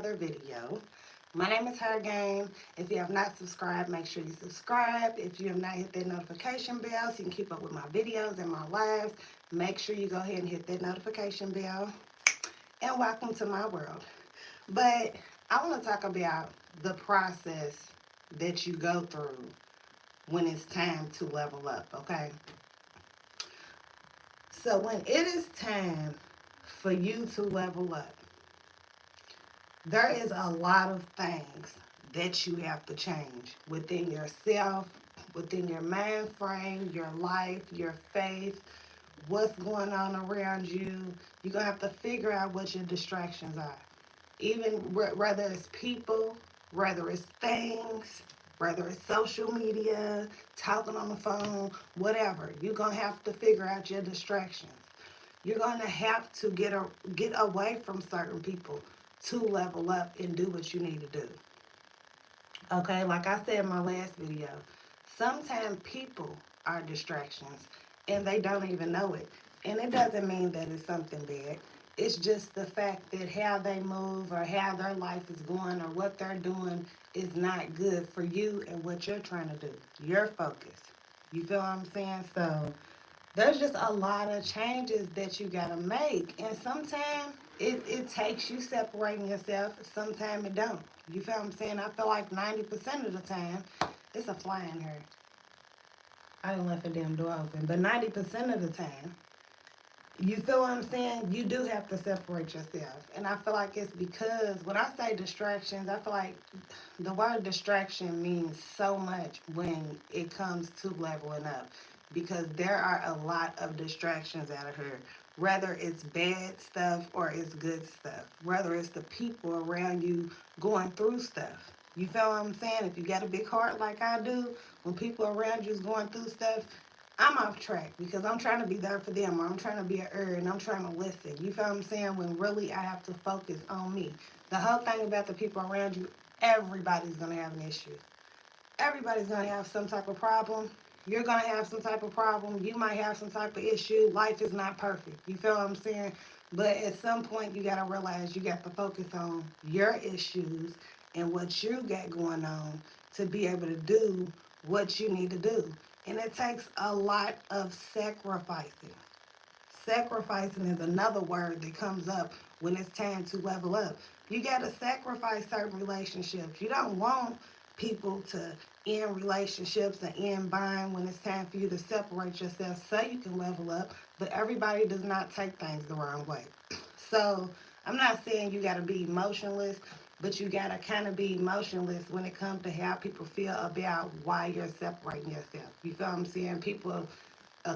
another video. My name is Her Game. If you have not subscribed, make sure you subscribe. If you have not hit that notification bell so you can keep up with my videos and my lives, make sure you go ahead and hit that notification bell. And welcome to my world. But I want to talk about the process that you go through when it's time to level up, okay? So when it is time for you to level up, there is a lot of things that you have to change within yourself, within your mind frame, your life, your faith, what's going on around you. You're going to have to figure out what your distractions are. Even whether it's people, whether it's things, whether it's social media, talking on the phone, whatever. You're going to have to figure out your distractions. You're going to have to get away from certain people to level up and do what you need to do. Okay, like I said in my last video, sometimes people are distractions and they don't even know it. And it doesn't mean that it's something bad. It's just the fact that how they move or how their life is going or what they're doing is not good for you and what you're trying to do. Your focus. You feel what I'm saying? So there's just a lot of changes that you gotta make, and sometimes it takes you separating yourself, sometimes it don't. You feel what I'm saying? I feel like 90% of the time, it's a fly in here. I didn't left the damn door open, but 90% of the time, you feel what I'm saying? You do have to separate yourself. And I feel like it's because when I say distractions, I feel like the word distraction means so much when it comes to leveling up. Because there are a lot of distractions out of here. Whether it's bad stuff or it's good stuff. Whether it's the people around you going through stuff. You feel what I'm saying? If you got a big heart like I do, when people around you is going through stuff, I'm off track because I'm trying to be there for them, or I'm trying to be an ear and I'm trying to listen. You feel what I'm saying? When really I have to focus on me. The whole thing about the people around you, everybody's going to have an issue. Everybody's going to have some type of problem. You're going to have some type of problem. You might have some type of issue. Life is not perfect. You feel what I'm saying? But at some point, you got to realize you got to focus on your issues and what you got going on to be able to do what you need to do. And it takes a lot of sacrificing. Sacrificing is another word that comes up when it's time to level up. You got to sacrifice certain relationships. You don't want people to end relationships and end bond when it's time for you to separate yourself so you can level up. But everybody does not take things the wrong way. So I'm not saying you got to be emotionless, but you got to kind of be emotionless when it comes to how people feel about why you're separating yourself. You feel what I'm saying? People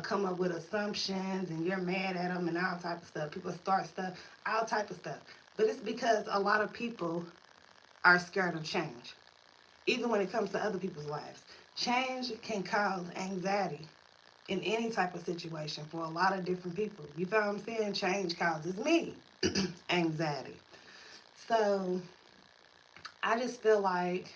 come up with assumptions and you're mad at them and all type of stuff. People start stuff, all type of stuff. But it's because a lot of people are scared of change, even when it comes to other people's lives. Change can cause anxiety in any type of situation for a lot of different people. You feel what I'm saying? Change causes me anxiety. So I just feel like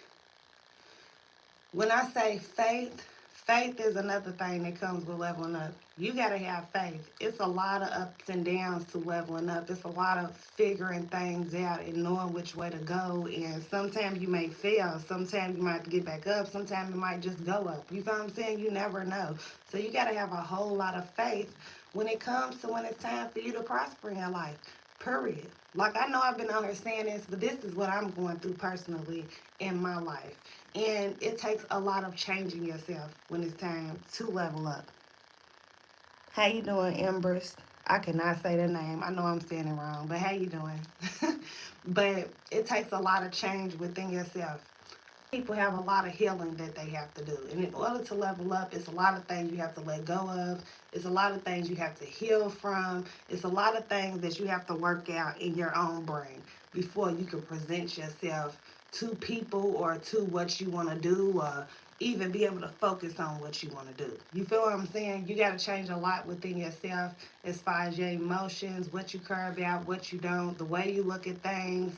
when I say faith, faith is another thing that comes with leveling up. You got to have faith. It's a lot of ups and downs to leveling up. It's a lot of figuring things out and knowing which way to go. And sometimes you may fail. Sometimes you might have to get back up. Sometimes it might just go up. You feel what I'm saying? You never know. So you got to have a whole lot of faith when it comes to when it's time for you to prosper in your life. Period. Like I know I've been on here saying this, but this is what I'm going through personally in my life. And it takes a lot of changing yourself when it's time to level up. How you doing, Embers? I cannot say the name. I know I'm saying it wrong, but how you doing? But it takes a lot of change within yourself. People have a lot of healing that they have to do. And in order to level up, it's a lot of things you have to let go of. It's a lot of things you have to heal from. It's a lot of things that you have to work out in your own brain before you can present yourself to people or to what you want to do or even be able to focus on what you want to do. You feel what I'm saying? You got to change a lot within yourself as far as your emotions, what you care about, what you don't, the way you look at things,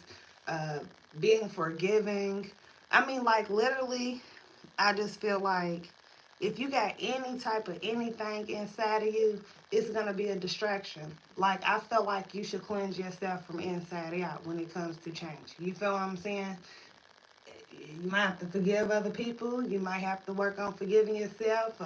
uh, being forgiving. I mean, like, literally, I just feel like If you got any type of anything inside of you, it's gonna be a distraction. Like I feel like you should cleanse yourself from inside out when it comes to change. You feel what I'm saying? You might have to forgive other people. You might have to work on forgiving yourself,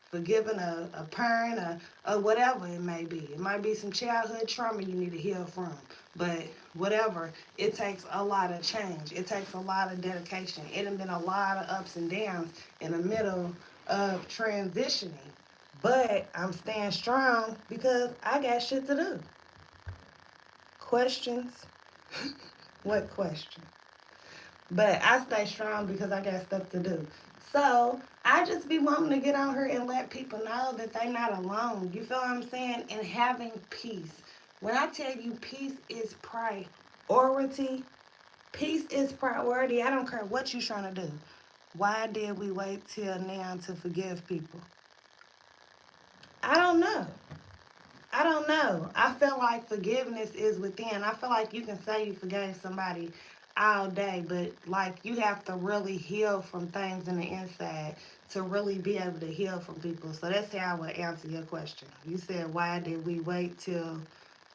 forgiving a parent, or whatever it may be. It might be some childhood trauma you need to heal from. But whatever, it takes a lot of change. It takes a lot of dedication. It has been a lot of ups and downs in the middle of transitioning. But I'm staying strong because I got shit to do. Questions? What question? But I stay strong because I got stuff to do. So I just be wanting to get on here and let people know that they not alone. You feel what I'm saying? And having peace. When I tell you peace is priority, peace is priority. I don't care what you're trying to do. Why did we wait till now to forgive people? I don't know. I don't know. I feel like forgiveness is within. I feel like you can say you forgave somebody all day, but like you have to really heal from things in the inside to really be able to heal from people. So that's how I would answer your question. You said, why did we wait till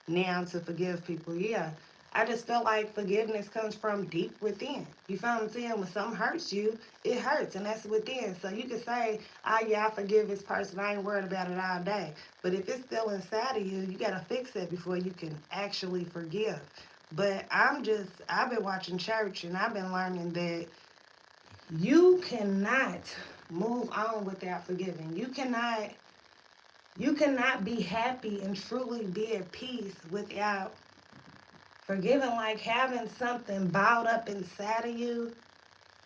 now to forgive people? Yeah. I just feel like forgiveness comes from deep within. You feel what I'm saying? When something hurts you, it hurts, and that's within. So you can say, oh, yeah, I forgive this person. I ain't worried about it all day. But if it's still inside of you, you got to fix it before you can actually forgive. But I've been watching church, and I've been learning that you cannot move on without forgiving. You cannot be happy and truly be at peace without forgiving. Like having something balled up inside of you,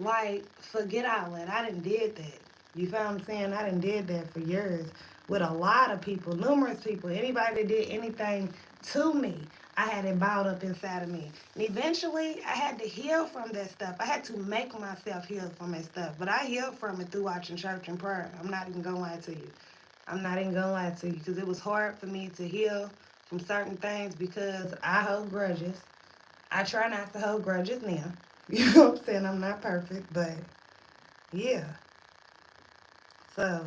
like forget all that. I done did that. You feel what I'm saying? I done did that for years with a lot of people, numerous people. Anybody that did anything to me, I had it balled up inside of me. And eventually, I had to heal from that stuff. I had to make myself heal from that stuff. But I healed from it through watching church and prayer. I'm not even going to lie to you. I'm not even going to lie to you because it was hard for me to heal from certain things because I hold grudges. I try not to hold grudges now. You know what I'm saying? I'm not perfect, but yeah. So,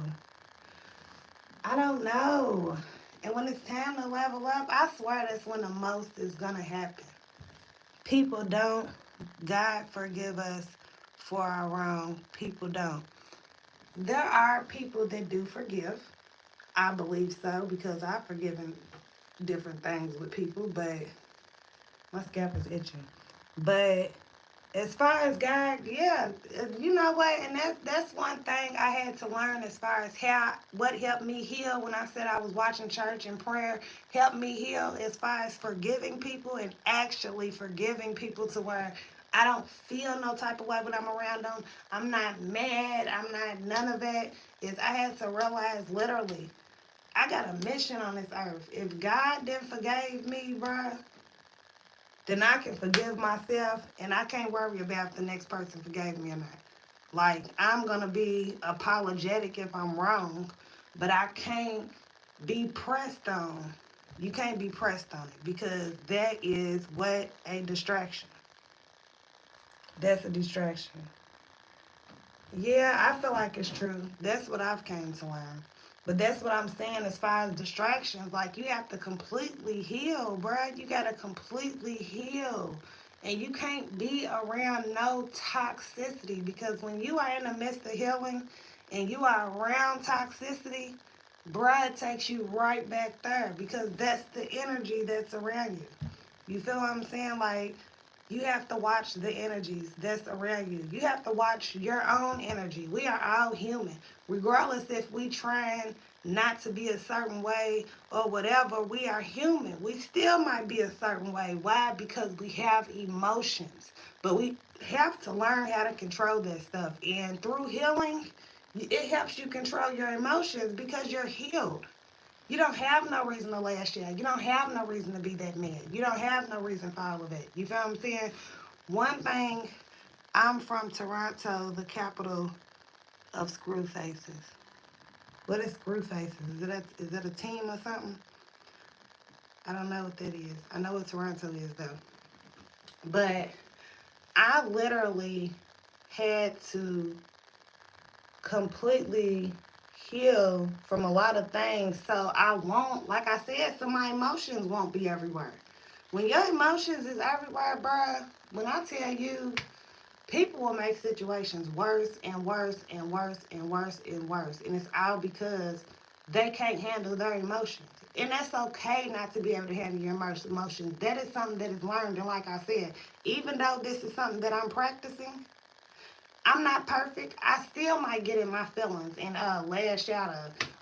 I don't know. And when it's time to level up, I swear that's when the most is going to happen. People don't. God forgive us for our wrong. People don't. There are people that do forgive. I believe so because I've forgiven different things with people, but my scalp is itching. But as far as God, yeah, you know what, and that's one thing I had to learn as far as how what helped me heal when I said I was watching church and prayer helped me heal as far as forgiving people and actually forgiving people to where I don't feel no type of way when I'm around them. I'm not mad. I'm not none of that. Is I had to realize literally I got a mission on this earth. If God didn't forgave me, bruh, then I can forgive myself and I can't worry about if the next person forgave me or not. Like, I'm going to be apologetic if I'm wrong, but I can't be pressed on. You can't be pressed on it because that is what a distraction. That's a distraction. Yeah, I feel like it's true. That's what I've came to learn. But that's what I'm saying as far as distractions. Like, you have to completely heal, bruh. You got to completely heal. And you can't be around no toxicity because when you are in the midst of healing and you are around toxicity, bruh, it takes you right back there because that's the energy that's around you. You feel what I'm saying? Like, you have to watch the energies that's around you. You have to watch your own energy. We are all human. Regardless if we trying not to be a certain way or whatever, we are human. We still might be a certain way. Why? Because we have emotions. But we have to learn how to control that stuff. And through healing, it helps you control your emotions because you're healed. You don't have no reason to lash out. You don't have no reason to be that mad. You don't have no reason for all of that. You feel what I'm saying? One thing, I'm from Toronto, the capital of screw faces. What is screw faces? Is it a team or something? I don't know what that is. I know what Toronto is though. But I literally had to completely heal from a lot of things. So I won't, like I said, so my emotions won't be everywhere. When your emotions is everywhere, bruh, when I tell you, people will make situations worse and worse and worse and worse and worse. And it's all because they can't handle their emotions. And that's okay not to be able to handle your emotions. That is something that is learned. And like I said, even though this is something that I'm practicing, I'm not perfect. I still might get in my feelings and lash out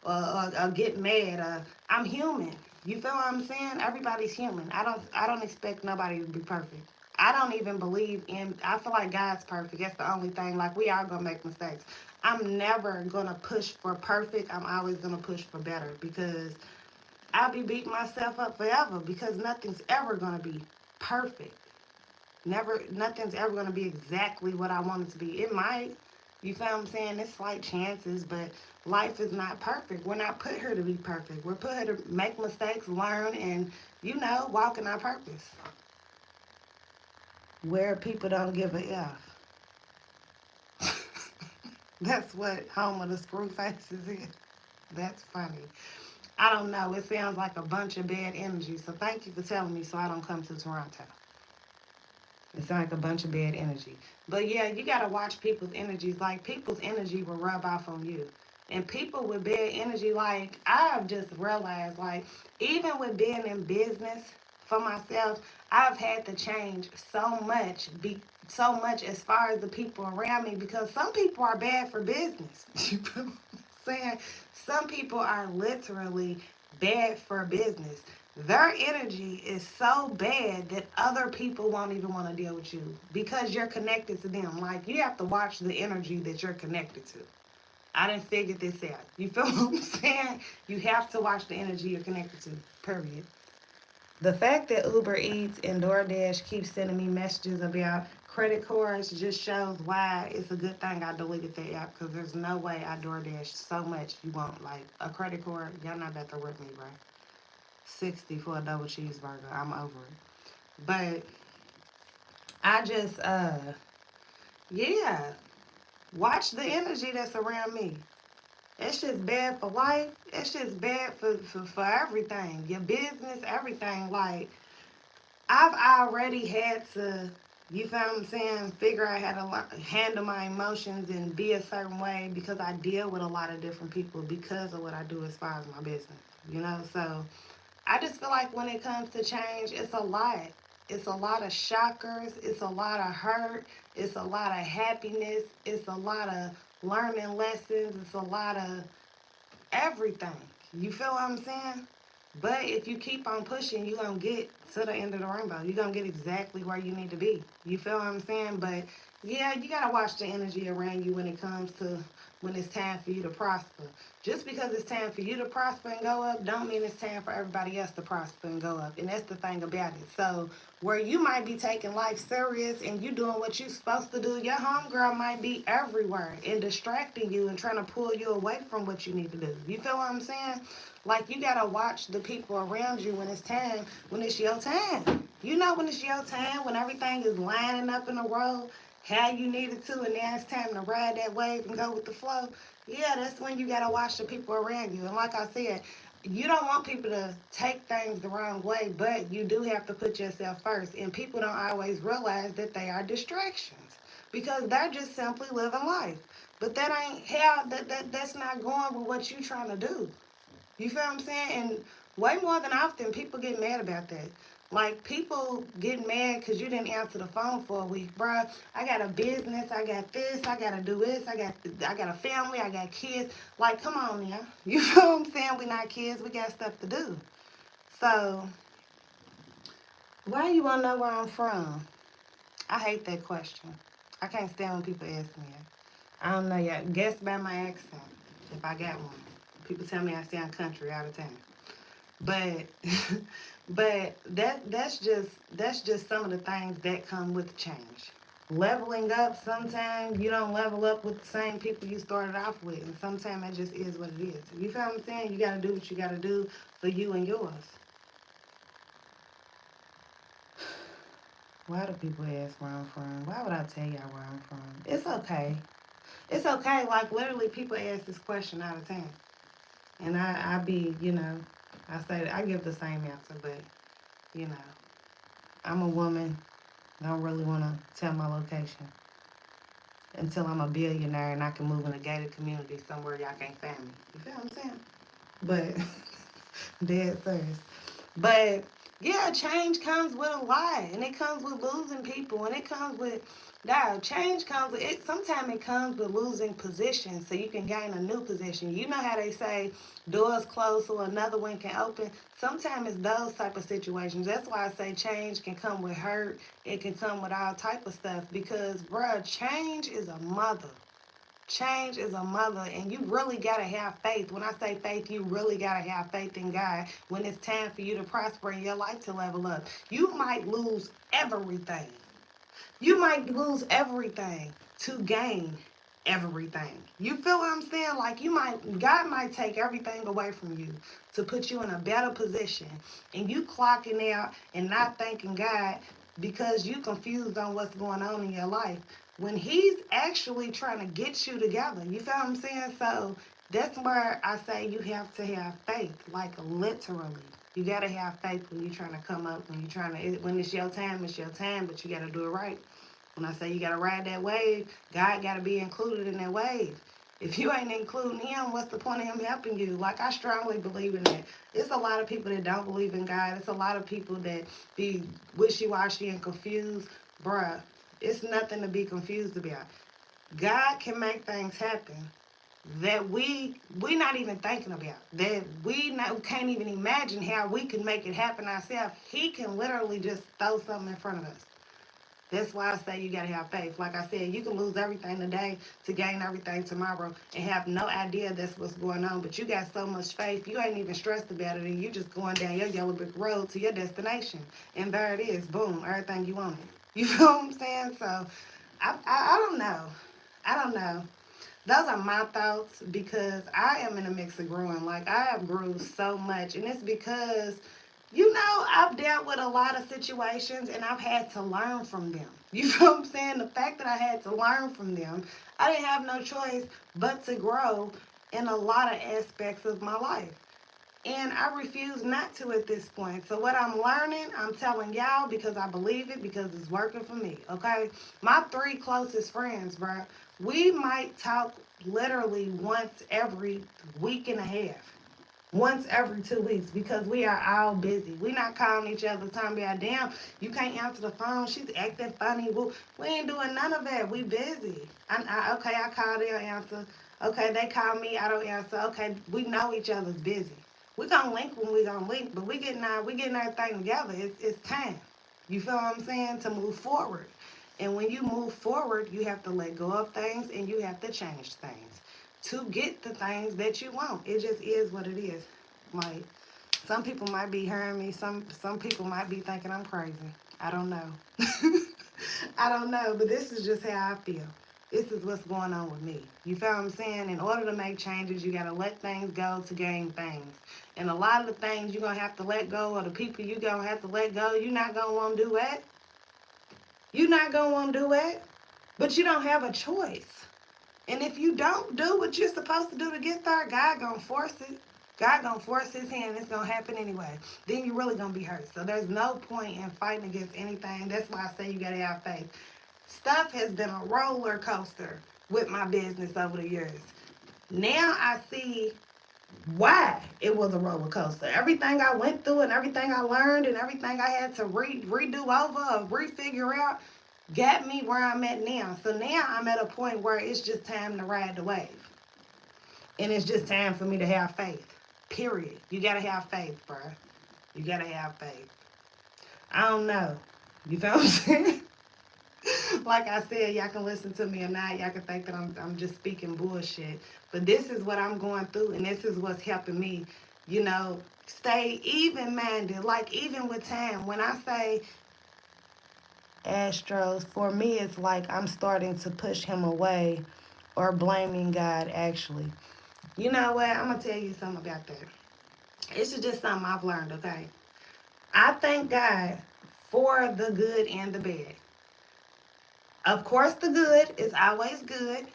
or get mad. I'm human. You feel what I'm saying? Everybody's human. I don't expect nobody to be perfect. I don't even believe in. I feel like God's perfect. That's the only thing. Like we all gonna make mistakes. I'm never gonna push for perfect. I'm always gonna push for better because I'll be beating myself up forever because nothing's ever gonna be perfect. Never, nothing's ever going to be exactly what I want it to be. It might, you feel what I'm saying? It's slight chances, but life is not perfect. We're not put here to be perfect. We're put here to make mistakes, learn, and, walk in our purpose. Where people don't give a F. That's what Home of the Screw Faces is. That's funny. I don't know. It sounds like a bunch of bad energy. So thank you for telling me so I don't come to Toronto. It's like a bunch of bad energy. But yeah, you gotta watch people's energies. Like people's energy will rub off on you. And people with bad energy, like I've just realized, like even with being in business for myself, I've had to change so much as far as the people around me because some people are bad for business. You know what I'm saying? Some people are literally bad for business. Their energy is so bad that other people won't even want to deal with you because you're connected to them. Like you have to watch the energy that you're connected to. I didn't figure this out. You feel what I'm saying? You have to watch the energy you're connected to. Period. The fact that Uber Eats and DoorDash keep sending me messages about credit cards just shows why it's a good thing I deleted that app because there's no way I DoorDash so much you want like a credit card. Y'all not about to rip me, bro. 60 for a double cheeseburger. I'm over it. But I just yeah, watch the energy that's around me. It's just bad for life. It's just bad for everything. Your business, everything. Like I've already had to, you feel what I'm saying, figure out how to handle my emotions and be a certain way because I deal with a lot of different people because of what I do as far as my business. So I just feel like when it comes to change, it's a lot. It's a lot of shockers. It's a lot of hurt. It's a lot of happiness. It's a lot of learning lessons. It's a lot of everything. You feel what I'm saying? But if you keep on pushing, you're going to get to the end of the rainbow. You're going to get exactly where you need to be. You feel what I'm saying? But yeah, you got to watch the energy around you when it comes to when it's time for you to prosper. Just because it's time for you to prosper and go up, don't mean it's time for everybody else to prosper and go up. And that's the thing about it. So where you might be taking life serious and you doing what you're supposed to do, your homegirl might be everywhere and distracting you and trying to pull you away from what you need to do. You feel what I'm saying? Like you gotta watch the people around you when it's time, when it's your time. You know when it's your time, when everything is lining up in a row, how you need it to, and now it's time to ride that wave and go with the flow. Yeah, that's when you gotta watch the people around you. And like I said, you don't want people to take things the wrong way, but you do have to put yourself first. And people don't always realize that they are distractions because they're just simply living life. But that ain't how that's not going with what you're trying to do. You feel what I'm saying? And way more than often, people get mad about that. Like, people get mad because you didn't answer the phone for a week. Bruh, I got a business, I got this, I got to do this, I got a family, I got kids. Like, come on now. You feel what I'm saying? We not kids, we got stuff to do. So, why you want to know where I'm from? I hate that question. I can't stand when people ask me that. I don't know yet. Guess by my accent, if I got one. People tell me I sound country all the time. But but that's just some of the things that come with change. Leveling up, sometimes you don't level up with the same people you started off with, and sometimes that just is what it is. You feel what I'm saying? You gotta do what you gotta do for you and yours. Why do people ask where I'm from? Why would I tell y'all where I'm from? It's okay. It's okay. Like, literally, people ask this question all the time. And I be, I say, I give the same answer, but, you know, I'm a woman. Don't really want to tell my location until I'm a billionaire and I can move in a gated community somewhere y'all can't find me. You feel what I'm saying? But, dead serious. But yeah, change comes with a lot, and it comes with losing people, and it comes with change comes with it. Sometimes it comes with losing positions, so you can gain a new position. You know how they say doors close so another one can open. Sometimes it's those type of situations. That's why I say change can come with hurt. It can come with all type of stuff because, bruh, change is a mother. Change is a mother, and you really got to have faith. When I say faith, you really got to have faith in God when it's time for you to prosper in your life, to level up. You might lose everything. You might lose everything to gain everything. You feel what I'm saying? Like, God might take everything away from you to put you in a better position, and you clocking out and not thanking God because you confused on what's going on in your life when He's actually trying to get you together. You feel what I'm saying? So that's where I say you have to have faith, like literally. You gotta have faith when you're trying to come up, when it's your time, but you gotta do it right. When I say you gotta ride that wave, God gotta be included in that wave. If you ain't including Him, what's the point of Him helping you? Like, I strongly believe in that. It's a lot of people that don't believe in God. It's a lot of people that be wishy-washy and confused. Bruh, it's nothing to be confused about. God can make things happen that we not even thinking about, that can't even imagine how we can make it happen ourselves. He can literally just throw something in front of us. That's why I say you gotta have faith. Like I said, you can lose everything today to gain everything tomorrow and have no idea that's what's going on. But you got so much faith, you ain't even stressed about it, and you just going down your yellow brick road to your destination. And there it is, boom, everything you wanted. You feel what I'm saying? So I don't know. I don't know. Those are my thoughts because I am in a mix of growing. Like, I have grew so much, and it's because I've dealt with a lot of situations and I've had to learn from them. You know what I'm saying? The fact that I had to learn from them, I didn't have no choice but to grow in a lot of aspects of my life. And I refuse not to at this point. So what I'm learning, I'm telling y'all because I believe it, because it's working for me, okay? My 3 closest friends, bro, we might talk literally once every week and a half, once every 2 weeks, because we are all busy. We not calling each other talking about, damn, you can't answer the phone. She's acting funny. Well, we ain't doing none of that. We busy. Okay, I call, they'll answer. Okay, they call me, I don't answer. Okay, we know each other's busy. We gonna link when we gonna link, but we getting everything together. It's time. You feel what I'm saying? To move forward. And when you move forward, you have to let go of things and you have to change things to get the things that you want. It just is what it is. Like, some people might be hearing me. Some people might be thinking I'm crazy. I don't know. I don't know, but this is just how I feel. This is what's going on with me. You feel what I'm saying? In order to make changes, you got to let things go to gain things. And a lot of the things you're going to have to let go, or the people you're going to have to let go, you're not going to want to do it. You're not going to want to do it. But you don't have a choice. And if you don't do what you're supposed to do to get there, God gonna force it. God gonna force His hand. It's gonna happen anyway. Then you're really gonna be hurt. So there's no point in fighting against anything. That's why I say you gotta have faith. Stuff has been a roller coaster with my business over the years. Now I see why it was a roller coaster. Everything I went through and everything I learned and everything I had to redo over or refigure out got me where I'm at now. So now I'm at a point where it's just time to ride the wave. And it's just time for me to have faith. Period. You gotta have faith, bro. You gotta have faith. I don't know. You feel what I'm saying? Like I said, y'all can listen to me or not. Y'all can think that I'm just speaking bullshit. But this is what I'm going through, and this is what's helping me, stay even-minded. Like, even with time, when I say Astros, for me, it's like I'm starting to push him away or blaming God, actually. You know what? I'm going to tell you something about that. This is just something I've learned, okay? I thank God for the good and the bad. Of course, the good is always good.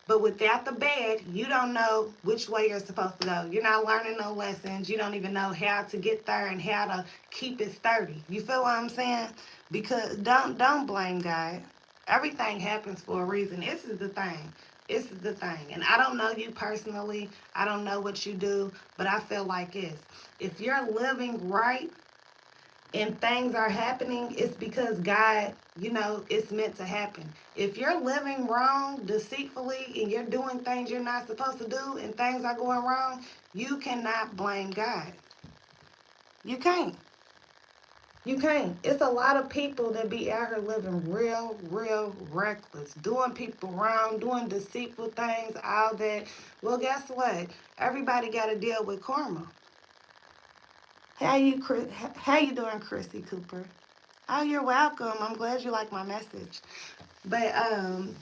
But without the bad, you don't know which way you're supposed to go. You're not learning no lessons. You don't even know how to get there and how to keep it sturdy. You feel what I'm saying? Because don't blame God. Everything happens for a reason. This is the thing. This is the thing. And I don't know you personally. I don't know what you do, but I feel like this. If you're living right and things are happening, it's because God, it's meant to happen. If you're living wrong, deceitfully, and you're doing things you're not supposed to do and things are going wrong, you cannot blame God. You can't. You can't. It's a lot of people that be out here living real reckless, doing people wrong, doing deceitful things, all that. Well, guess what? Everybody got to deal with karma. How you doing, Chrissy Cooper? Oh, you're welcome. I'm glad you like my message. But um,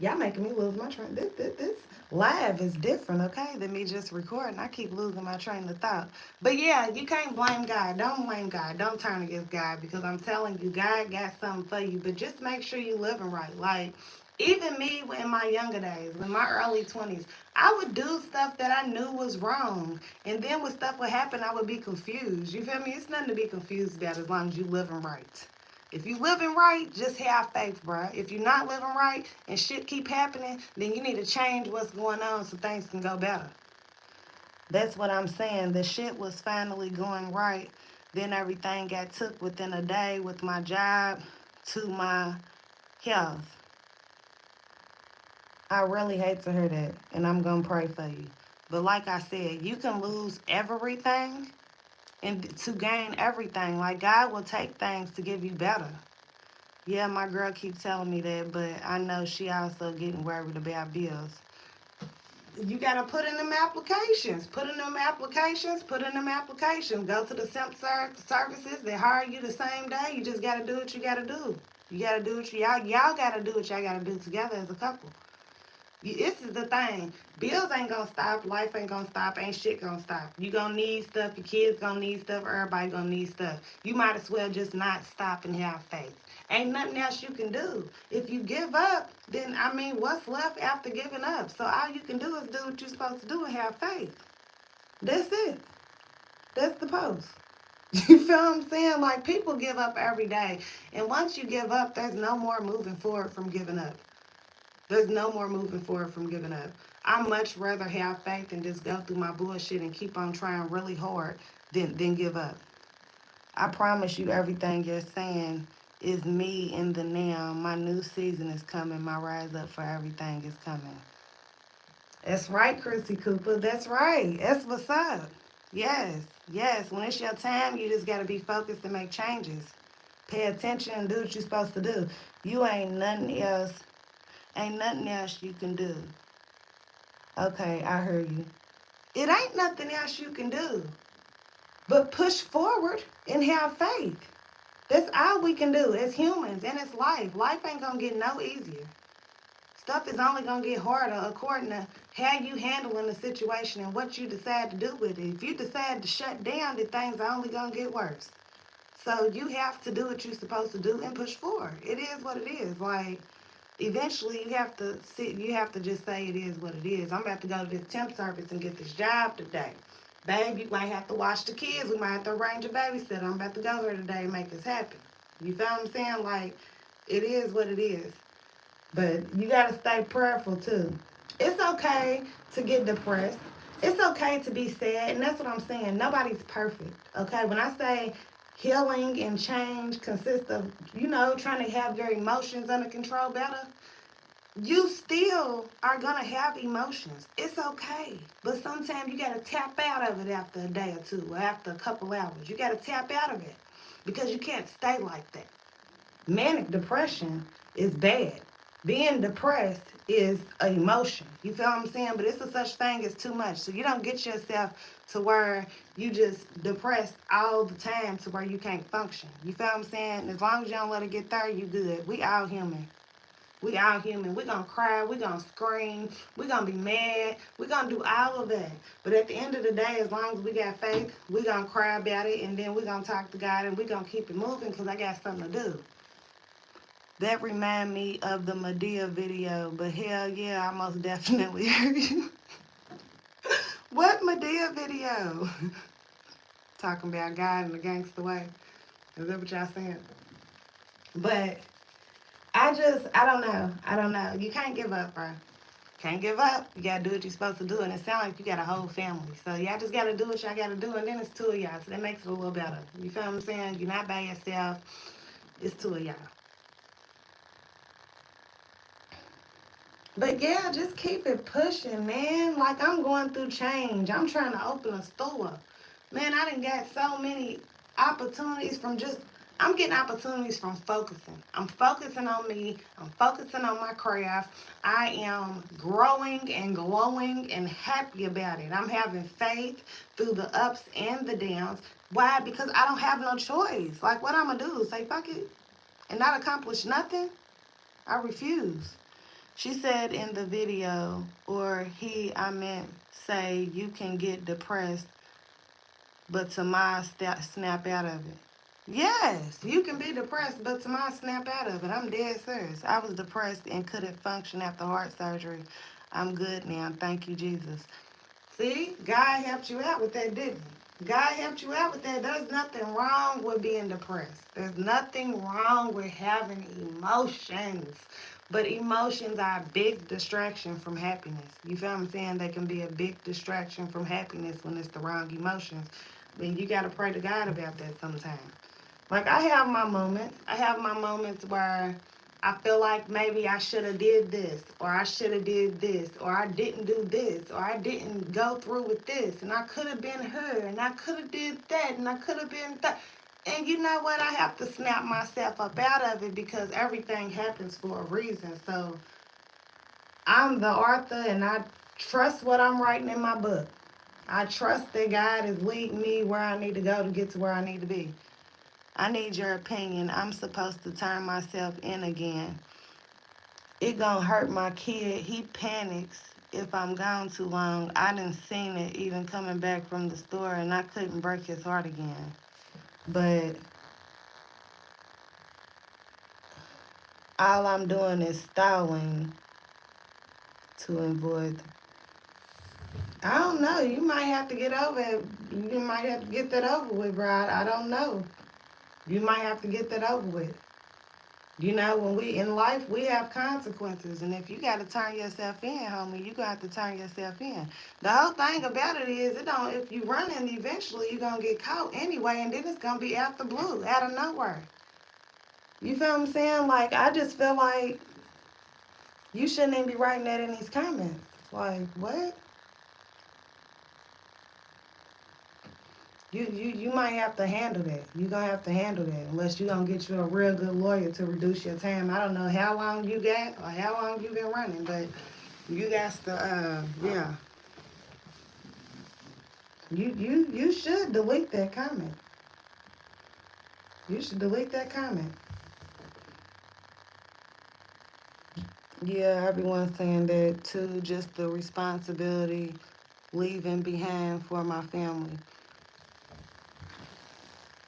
y'all making me lose my train. This live is different, okay, than me just recording. I keep losing my train of thought. But yeah, you can't blame God. Don't blame God. Don't turn against God, because I'm telling you, God got something for you. But just make sure you living right. Like, even me in my younger days, in my early 20s, I would do stuff that I knew was wrong. And then when stuff would happen, I would be confused. You feel me? It's nothing to be confused about as long as you living right. If you living right, just have faith, bro. If you're not living right and shit keep happening, then you need to change what's going on so things can go better. That's what I'm saying. The shit was finally going right. Then everything got took within a day with my job to my health. I really hate to hear that, and I'm going to pray for you. But like I said, you can lose everything and to gain everything. Like, God will take things to give you better. Yeah, my girl keeps telling me that, but I know she also getting worried about bills. You got to put in them applications. Put in them applications. Put in them applications. Go to the SIMP services. They hire you the same day. You just got to do what you got to do. You got to do what y'all got to do what y'all got to do together as a couple. This is the thing. Bills ain't gonna stop. Life ain't gonna stop. Ain't shit gonna stop. You gonna need stuff. Your kids gonna need stuff. Everybody gonna need stuff. You might as well just not stop and have faith. Ain't nothing else you can do. If you give up, then what's left after giving up? So all you can do is do what you're supposed to do and have faith. That's it. That's the post. You feel what I'm saying? Like, people give up every day. And once you give up, there's no more moving forward from giving up. There's no more moving forward from giving up. I much rather have faith and just go through my bullshit and keep on trying really hard than give up. I promise you, everything you're saying is me in the now. My new season is coming. My rise up for everything is coming. That's right, Chrissy Cooper. That's right. That's what's up. Yes, yes. When it's your time, you just got to be focused and make changes. Pay attention and do what you're supposed to do. You ain't nothing else. Ain't nothing else you can do. Okay, I heard you. It ain't nothing else you can do but push forward and have faith. That's all we can do as humans, and it's life. Life ain't gonna get no easier. Stuff is only gonna get harder according to how you handling the situation and what you decide to do with it. If you decide to shut down, then things are only gonna get worse. So you have to do what you're supposed to do and push forward. It is what it is. Like, eventually you have to just say it is what it is. I'm about to go to this temp service and get this job today. Babe, you might have to watch the kids. We might have to arrange a babysitter. I'm about to go here today and make this happen. You feel what I'm saying? Like, it is what it is. But you got to stay prayerful too. It's okay to get depressed. It's okay to be sad. And that's what I'm saying. Nobody's perfect. Okay? When I say healing and change consists of, trying to have your emotions under control better, you still are going to have emotions. It's okay. But sometimes you got to tap out of it after a day or two or after a couple hours. You got to tap out of it because you can't stay like that. Manic depression is bad. Being depressed is an emotion. You feel what I'm saying? But it's a such thing as too much. So you don't get yourself to where you just depressed all the time to where you can't function. You feel what I'm saying? As long as you don't let it get there, you good. We all human. We all human. We're going to cry. We're going to scream. We're going to be mad. We're going to do all of that. But at the end of the day, as long as we got faith, we're going to cry about it. And then we're going to talk to God and we're going to keep it moving because I got something to do. That remind me of the Medea video, but hell yeah, I most definitely heard you. What Medea video? Talking about God in the gangster way. Is that what y'all saying? But I don't know. I don't know. You can't give up, bro. Can't give up. You gotta do what you're supposed to do. And it sounds like you got a whole family. So y'all just gotta do what y'all gotta do. And then it's two of y'all. So that makes it a little better. You feel what I'm saying? You're not by yourself. It's two of y'all. But yeah, just keep it pushing, man. Like I'm going through change. I'm trying to open a store. Man, I done got so many opportunities from just I'm getting opportunities from focusing. I'm focusing on me. I'm focusing on my craft. I am growing and glowing and happy about it. I'm having faith through the ups and the downs. Why? Because I don't have no choice. Like what I'm gonna do? Say fuck it and not accomplish nothing? I refuse. She said in the video, or I meant, say you can get depressed, but tomorrow snap out of it. Yes, you can be depressed, but tomorrow snap out of it. I'm dead serious. I was depressed and couldn't function after heart surgery. I'm good now. Thank you, Jesus. See, God helped you out with that, didn't he? God helped you out with that. There's nothing wrong with being depressed. There's nothing wrong with having emotions. But emotions are a big distraction from happiness. You feel what I'm saying? They can be a big distraction from happiness when it's the wrong emotions. Then you got to pray to God about that sometimes. Like I have my moments. I have my moments where I feel like maybe I should have did this, or I should have did this, or I didn't do this, or I didn't go through with this, and I could have been her, and I could have did that, and I could have been that. And you know what? I have to snap myself up out of it because everything happens for a reason. So I'm the author, and I trust what I'm writing in my book. I trust that God is leading me where I need to go to get to where I need to be. I need your opinion. I'm supposed to turn myself in again. It gonna hurt my kid. He panics if I'm gone too long. I done seen it even coming back from the store and I couldn't break his heart again. But all I'm doing is stalling to avoid. I don't know. You might have to get over it. You might have to get that over with, bro. I don't know. You might have to get that over with. You know, when we in life, we have consequences, and if you got to turn yourself in, homie, you got to turn yourself in. The whole thing about it is, it don't. If you running, eventually you're gonna get caught anyway, and then it's gonna be out the blue, out of nowhere. You feel what I'm saying? Like I just feel like you shouldn't even be writing that in these comments. Like what? You might have to handle that. You gonna have to handle that unless you gonna get you a real good lawyer to reduce your time. I don't know how long you got or how long you been running, but you got to, yeah. You should delete that comment. You should delete that comment. Yeah, everyone's saying that too. Just the responsibility leaving behind for my family.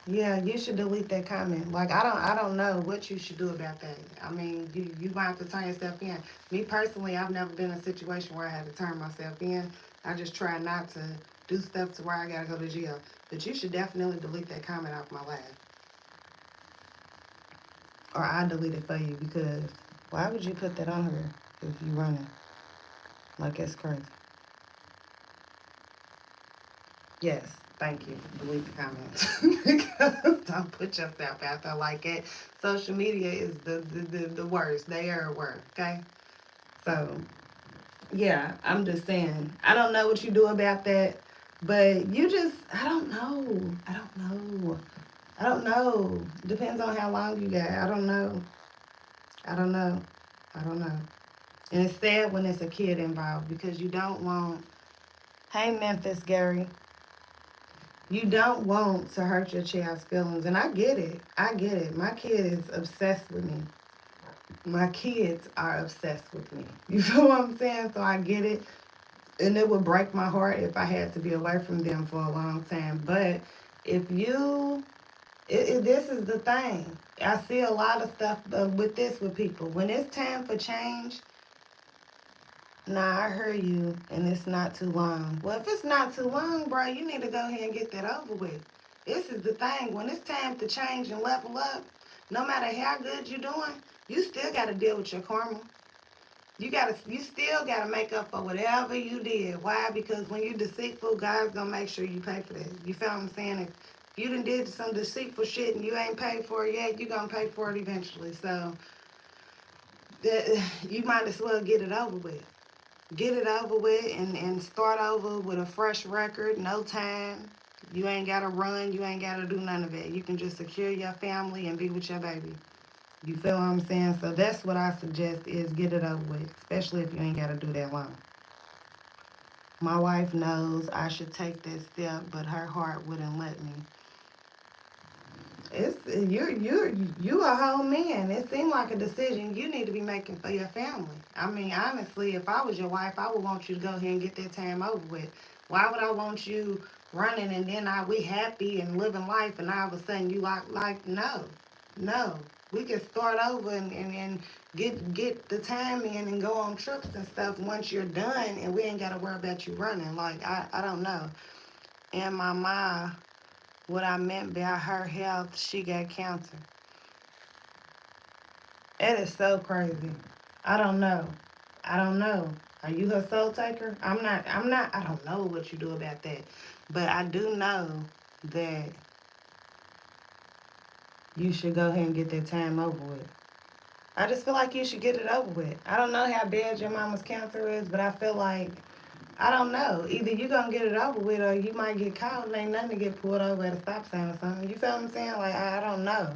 Yeah, you should delete that comment. Like I don't know what you should do about that. I mean, you might have to turn yourself in. Me personally, I've never been in a situation where I had to turn myself in. I just try not to do stuff to where I gotta go to jail. But you should definitely delete that comment off my life. Or I delete it for you because why would you put that on her if you running? Like that's crazy. Yes, thank you. Delete the comments. Because don't put yourself out there like that. Social media is the worst. They are worst, okay? So, yeah, I'm just saying. I don't know what you do about that, but you just, I don't know. I don't know. I don't know. Depends on how long you got. I don't know. I don't know. I don't know. And it's sad when it's a kid involved because you don't want, hey, Memphis, Gary. You don't want to hurt your child's feelings. And I get it. I get it. My kid is obsessed with me. My kids are obsessed with me. You feel what I'm saying? So I get it. And it would break my heart if I had to be away from them for a long time. But if you This is the thing. I see a lot of stuff with people. When it's time for change, nah, I heard you, and it's not too long. Well, if it's not too long, bro, you need to go ahead and get that over with. This is the thing. When it's time to change and level up, no matter how good you're doing, you still got to deal with your karma. You still gotta make up for whatever you did. Why? Because when you're deceitful, God's gonna make sure you pay for that. You feel what I'm saying? If you done did some deceitful shit and you ain't paid for it yet, you gonna pay for it eventually. So you might as well get it over with. Get it over with and start over with a fresh record, no time. You ain't gotta run, you ain't gotta do none of it. You can just secure your family and be with your baby. You feel what I'm saying? So that's what I suggest is get it over with, especially if you ain't got to do that long. My wife knows I should take that step, but her heart wouldn't let me. It's you a whole man. It seemed like a decision you need to be making for your family. I mean, honestly, if I was your wife, I would want you to go ahead and get that time over with. Why would I want you running and then we happy and living life and all of a sudden you like no, no. We can start over and get the time in and go on trips and stuff once you're done and we ain't gotta worry about you running. Like I don't know. And my mom, what I meant by her health, she got cancer. It is so crazy. I don't know. I don't know. Are you her soul taker? I'm not I don't know what you do about that. But I do know that you should go ahead and get that time over with. I just feel like you should get it over with. I don't know how bad your mama's cancer is, but I feel like I don't know. Either you gonna get it over with or you might get caught and ain't nothing to get pulled over at a stop sign or something. You feel what I'm saying? Like I don't know.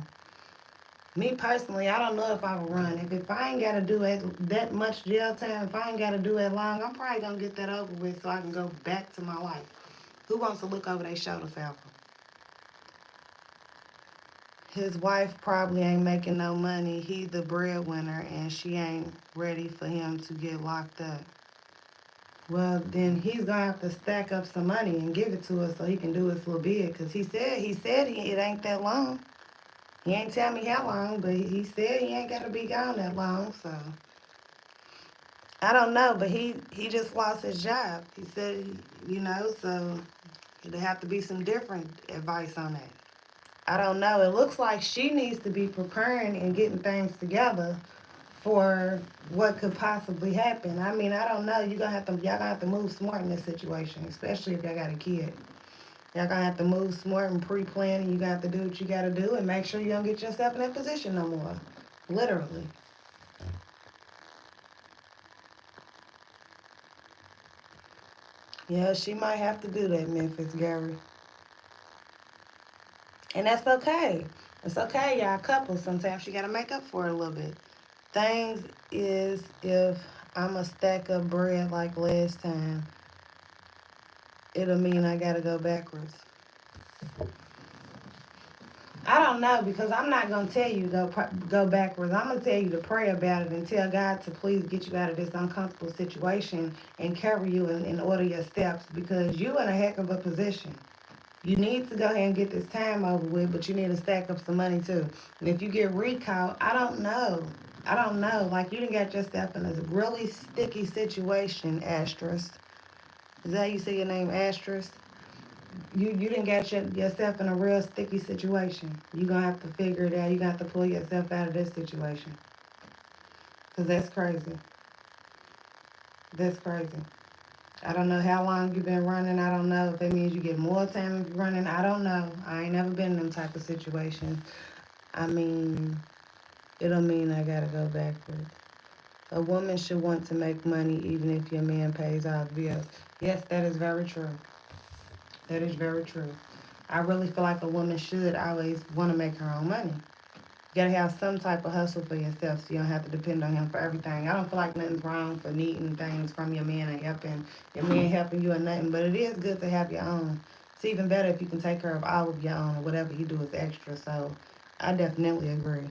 Me personally, I don't know if I would run. If I ain't got to do it that much jail time, if I ain't got to do it long, I'm probably going to get that over with so I can go back to my life. Who wants to look over their shoulder, Falcon? His wife probably ain't making no money. He the breadwinner, and she ain't ready for him to get locked up. Well, then he's going to have to stack up some money and give it to us so he can do his little bid. Because it ain't that long. He ain't tell me how long, but he said he ain't got to be gone that long, so... I don't know, but he just lost his job. He said, so there have to be some different advice on that. I don't know. It looks like she needs to be preparing and getting things together for what could possibly happen. I mean, I don't know. Y'all gonna have to move smart in this situation, especially if y'all got a kid. Y'all gonna have to move smart and pre-plan, and you got to do what you gotta do, and make sure you don't get yourself in that position no more. Literally. Yeah, she might have to do that, Memphis Gary. And that's okay. It's okay, y'all. Couples, sometimes you gotta make up for it a little bit. Things is if I'm a stack of bread like last time, it'll mean I gotta go backwards. I don't know because I'm not gonna tell you go backwards. I'm gonna tell you to pray about it and tell God to please get you out of this uncomfortable situation and carry you in order your steps because you in a heck of a position. You need to go ahead and get this time over with, but you need to stack up some money too. And if you get recalled, I don't know. I don't know. Like you done got yourself in a really sticky situation, Asterisk. Is that how you say your name, Asterisk? You didn't get yourself in a real sticky situation. You're going to have to figure it out. You're going to have to pull yourself out of this situation. Because that's crazy. That's crazy. I don't know how long you've been running. I don't know if that means you get more time if you're running. I don't know. I ain't never been in them type of situations. I mean, it'll mean I gotta go backwards. A woman should want to make money even if your man pays all the bills. Yes, that is very true. That is very true. I really feel like a woman should always want to make her own money. You gotta have some type of hustle for yourself so you don't have to depend on him for everything. I don't feel like nothing's wrong for needing things from your man and helping your man helping you or nothing, but it is good to have your own. It's even better if you can take care of all of your own or whatever you do is extra. So I definitely agree.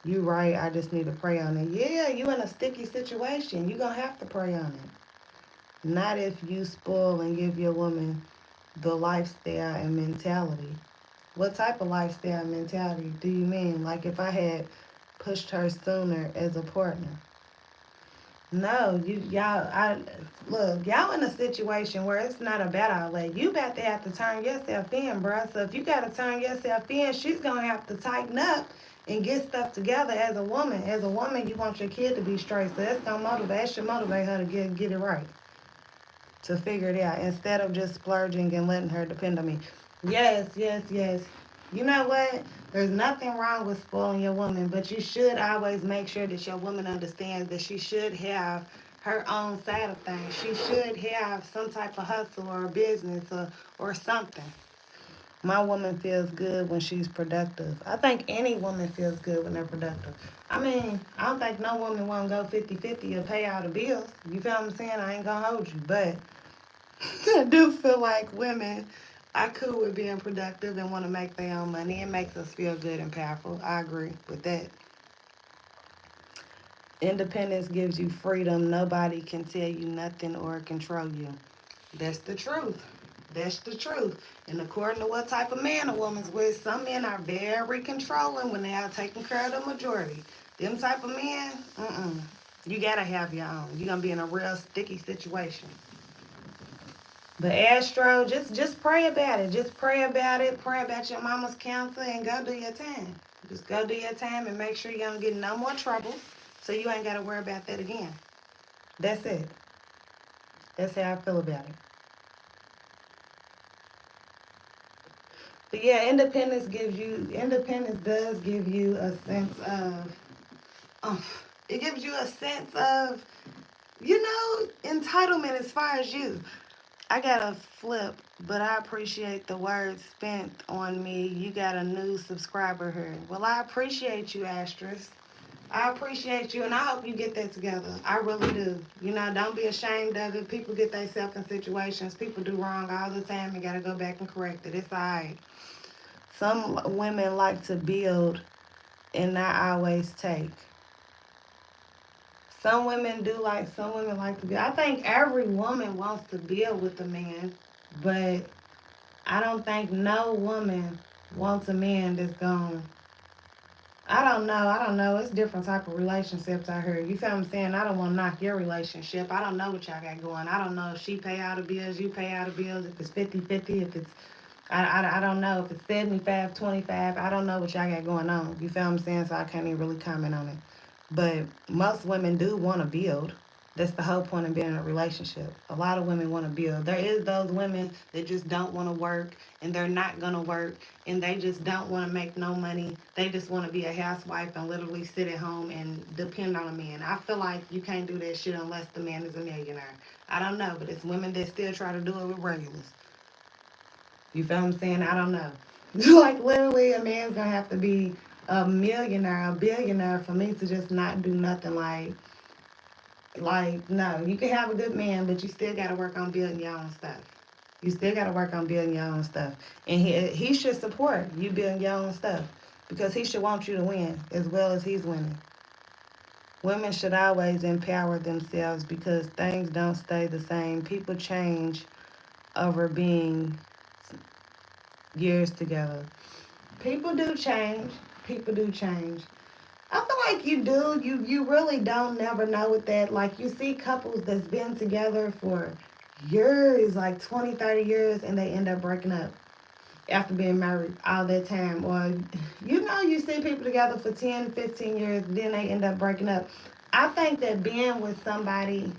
You right, I just need to pray on it. Yeah, you in a sticky situation. You gonna have to pray on it. Not if you spoil and give your woman the lifestyle and mentality. What type of lifestyle mentality do you mean? Like if I had pushed her sooner as a partner? No, I look, y'all in a situation where it's not about all that. You about to have to turn yourself in, bruh. So if you gotta turn yourself in, she's gonna have to tighten up and get stuff together as a woman. As a woman, you want your kid to be straight, so that's gonna motivate. That should motivate her to get it right, to figure it out instead of just splurging and letting her depend on me. Yes, yes, yes. You know what? There's nothing wrong with spoiling your woman, but you should always make sure that your woman understands that she should have her own side of things. She should have some type of hustle or business or something. My woman feels good when she's productive. I think any woman feels good when they're productive. I mean, I don't think no woman want to go 50-50 or pay all the bills. You feel what I'm saying? I ain't going to hold you. But I do feel like women are cool with being productive and want to make their own money. It makes us feel good and powerful. I agree with that. Independence gives you freedom. Nobody can tell you nothing or control you. That's the truth. That's the truth. And according to what type of man a woman's with, some men are very controlling when they are taking care of the majority. Them type of men, you gotta have your own. You're gonna be in a real sticky situation. But Astro, just pray about it. Just pray about it. Pray about your mama's cancer and go do your time. Just go do your time and make sure you don't get in no more trouble so you ain't got to worry about that again. That's it. That's how I feel about it. But yeah, independence does give you a sense of, um, it gives you a sense of, entitlement as far as you. I got a flip, but I appreciate the words spent on me. You got a new subscriber here. Well, I appreciate you, Astrus. I appreciate you, and I hope you get that together. I really do. Don't be ashamed of it. People get themselves in situations. People do wrong all the time. You got to go back and correct it. It's all right. Some women like to build and not always take. Some women like to build. I think every woman wants to build with a man, but I don't think no woman wants a man that's gone. I don't know. I don't know. It's different type of relationships out here. You feel what I'm saying? I don't want to knock your relationship. I don't know what y'all got going. I don't know if she pay all the bills, you pay all the bills, if it's 50-50, if it's, I don't know, if it's 75-25. I don't know what y'all got going on. You feel what I'm saying? So I can't even really comment on it. But most women do want to build. That's the whole point of being in a relationship. A lot of women want to build. There is those women that just don't want to work and they're not going to work and they just don't want to make no money. They just want to be a housewife and literally sit at home and depend on a man. I feel like you can't do that shit unless the man is a millionaire. I don't know, but it's women that still try to do it with regulars. You feel what I'm saying? I don't know. Like literally a man's going to have to be a millionaire, a billionaire for me to just not do nothing no, you can have a good man, but you still got to work on building your own stuff. You still got to work on building your own stuff. And he should support you building your own stuff because he should want you to win as well as he's winning. Women should always empower themselves because things don't stay the same. People change over being years together. People do change. People do change. I feel like you do. You really don't never know with that. Like you see couples that's been together for years, like 20, 30 years, and they end up breaking up after being married all that time. Or, you see people together for 10, 15 years, then they end up breaking up. I think that being with somebody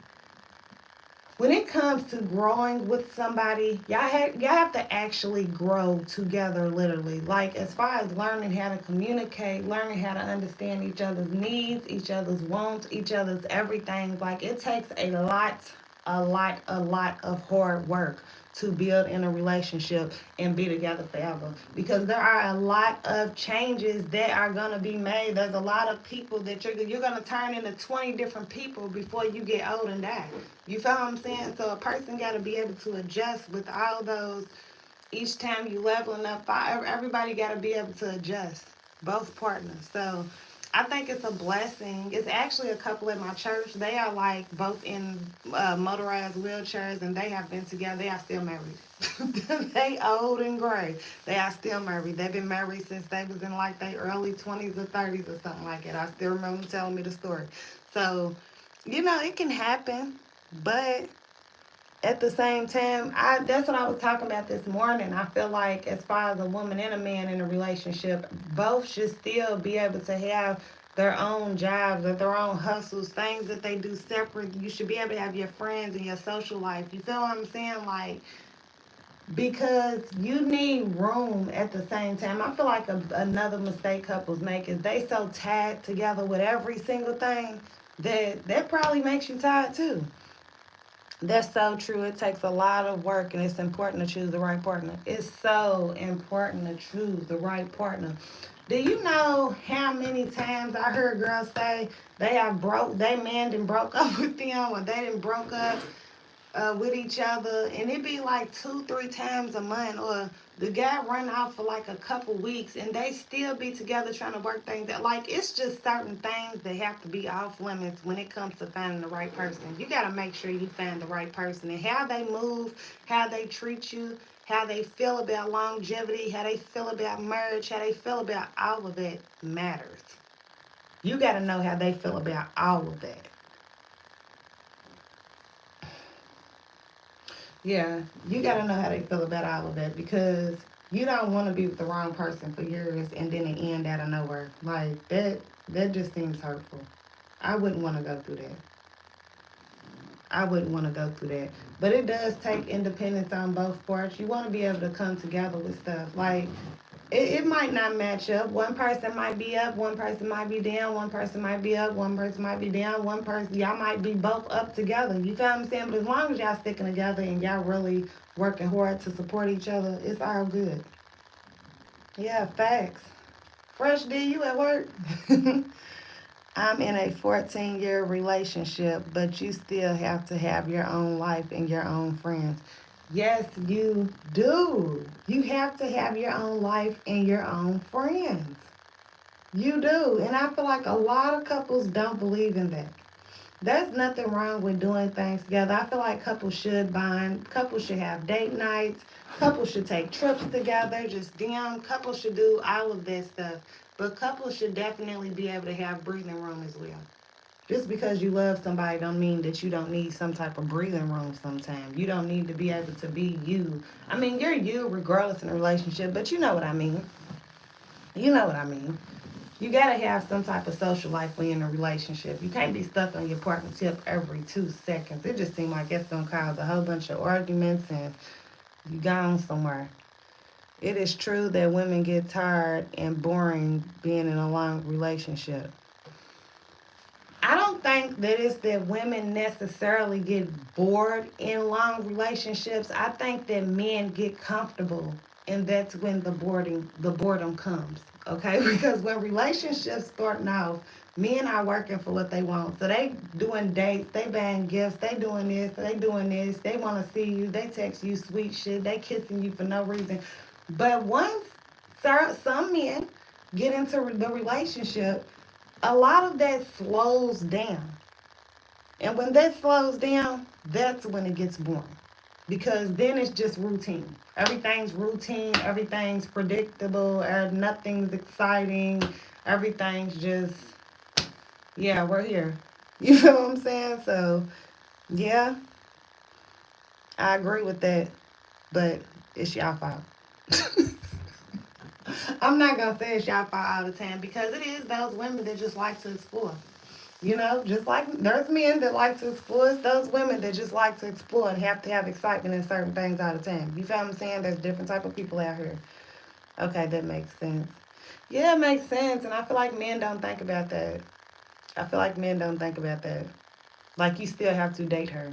when it comes to growing with somebody, y'all have to actually grow together, literally. Like as far as learning how to communicate, learning how to understand each other's needs, each other's wants, each other's everything. Like it takes a lot of hard work to build in a relationship and be together forever because there are a lot of changes that are going to be made. There's a lot of people that you're going to turn into 20 different people before you get old and die. You feel what I'm saying? So a person got to be able to adjust with all those. Each time you leveling up, everybody got to be able to adjust. Both partners. So I think it's a blessing. It's actually a couple at my church. They are like both in motorized wheelchairs, and they have been together. They are still married. They old and gray. They are still married. They've been married since they was in like their early 20s or 30s or something like that. I still remember them telling me the story. So, it can happen, but at the same time, that's what I was talking about this morning. I feel like as far as a woman and a man in a relationship, both should still be able to have their own jobs or their own hustles, things that they do separate. You should be able to have your friends and your social life. You feel what I'm saying? Like, because you need room at the same time. I feel like another mistake couples make is they so tied together with every single thing that probably makes you tired too. That's so true. It takes a lot of work, and it's important to choose the right partner. It's so important to choose the right partner. Do you know how many times I heard girls say they man done broke up with them, or they done broke up with each other, and it be like 2, 3 times a month, or the guy run out for like a couple weeks, and they still be together trying to work things out. Like, it's just certain things that have to be off limits when it comes to finding the right person. You got to make sure you find the right person, and how they move, how they treat you, how they feel about longevity, how they feel about marriage, how they feel about all of that matters. You got to know how they feel about all of that. Yeah, you gotta know how they feel about all of that, because you don't want to be with the wrong person for years and then it end out of nowhere. Like that, that just seems hurtful. I wouldn't want to go through that. I wouldn't want to go through that. But it does take independence on both parts. You want to be able to come together with stuff. Like, it might not match up. One person might be up, one person might be down, one person might be up, one person might be down, one person, y'all might be both up together. You feel what I'm saying? But as long as y'all sticking together and y'all really working hard to support each other, it's all good. Yeah, facts. Fresh D, you at work? I'm in a 14-year relationship, but you still have to have your own life and your own friends. Yes, you do. You have to have your own life and your own friends. You do. And I feel like a lot of couples don't believe in that. There's nothing wrong with doing things together. I feel like couples should bond. Couples should have date nights. Couples should take trips together. Just them. Couples should do all of that stuff. But couples should definitely be able to have breathing room as well. Just because you love somebody don't mean that you don't need some type of breathing room sometimes. You don't need to be able to be you. I mean, you're you regardless in a relationship, but you know what I mean. You know what I mean. You gotta have some type of social life when you're in a relationship. You can't be stuck on your partner's hip every 2 seconds. It just seems like it's gonna cause a whole bunch of arguments and you gone somewhere. It is true that women get tired and boring being in a long relationship. I don't think that it's that women necessarily get bored in long relationships. I think that men get comfortable, and that's when the boredom comes. Okay, because when relationships starting off, men are working for what they want. So they doing dates, they buying gifts, they doing this, they want to see you, they text you sweet shit, they kissing you for no reason. But once some men get into the relationship, a lot of that slows down. And when that slows down, that's when it gets boring. Because then it's just routine. Everything's routine, everything's predictable, nothing's exciting, everything's just, yeah, we're here. You know what I'm saying? So, yeah, I agree with that, but it's y'all fault. I'm not gonna say it's y'all fault all the time, because it is those women that just like to explore. Just like there's men that like to explore, it's those women that just like to explore and have to have excitement in certain things all the time. You feel what I'm saying? There's different type of people out here. Okay, that makes sense. Yeah, it makes sense, and I feel like men don't think about that. I feel like men don't think about that. Like, you still have to date her.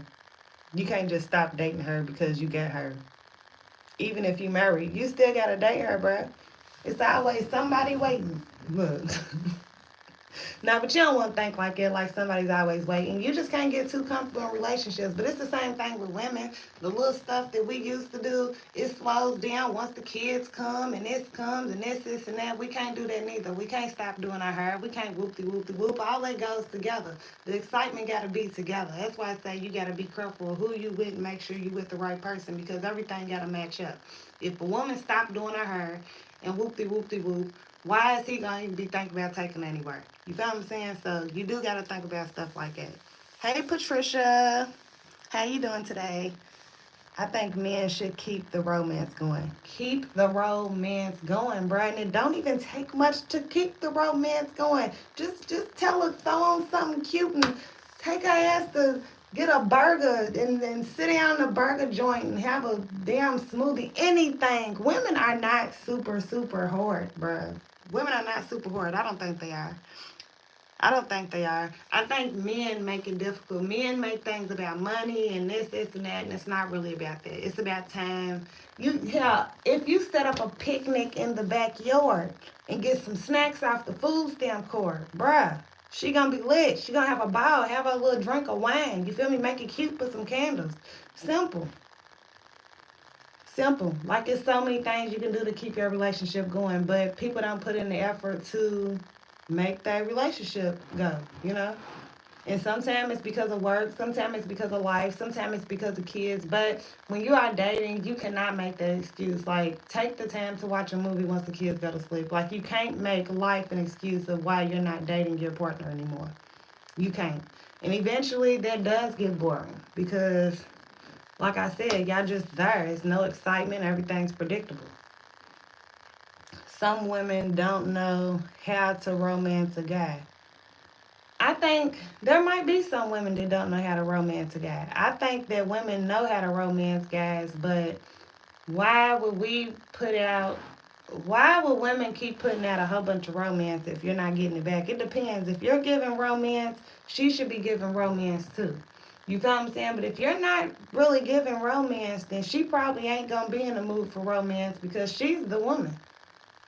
You can't just stop dating her because you get her. Even if you married, you still gotta date her, bruh. It's always somebody waiting. Look. No, but you don't want to think like it, like somebody's always waiting. You just can't get too comfortable in relationships. But it's the same thing with women. The little stuff that we used to do, it slows down once the kids come and this comes and this, and that. We can't do that neither. We can't stop doing our hair. We can't whoop. All that goes together. The excitement got to be together. That's why I say you got to be careful of who you with and make sure you with the right person because everything got to match up. If a woman stop doing her hair and whoop, why is he gonna even be thinking about taking anywhere? You feel what I'm saying? So you do gotta think about stuff like that. Hey Patricia, how you doing today? I think men should keep the romance going. Keep the romance going, bro. And it don't even take much to keep the romance going. Just tell her throw on something cute and take her ass to get a burger and then sit down in a burger joint and have a damn smoothie. Anything. Women are not super hard, bro. Women are not super hard. I don't think they are. I don't think they are. I think men make it difficult. Men make things about money and this, and that, and it's not really about that. It's about time. If you set up a picnic in the backyard and get some snacks off the food stamp card, bruh, she gonna be lit. She gonna have a ball, have a little drink of wine. You feel me? Make it cute, put some candles. Simple. Simple. Like it's so many things you can do to keep your relationship going, but people don't put in the effort to make that relationship go, you know? And sometimes it's because of work, sometimes it's because of life, sometimes it's because of kids. But when you are dating, you cannot make that excuse. Like, take the time to watch a movie once the kids go to sleep. Like, you can't make life an excuse of why you're not dating your partner anymore. You can't. And eventually that does get boring because, like I said, y'all just there. It's no excitement, everything's predictable. Some women don't know how to romance a guy. I think there might be some women that don't know how to romance a guy. I think that women know how to romance guys, but why would we put out, why would women keep putting out a whole bunch of romance if you're not getting it back? It depends. If you're giving romance, she should be giving romance too. You feel what I'm saying? But if you're not really giving romance, then she probably ain't gonna be in the mood for romance because she's the woman.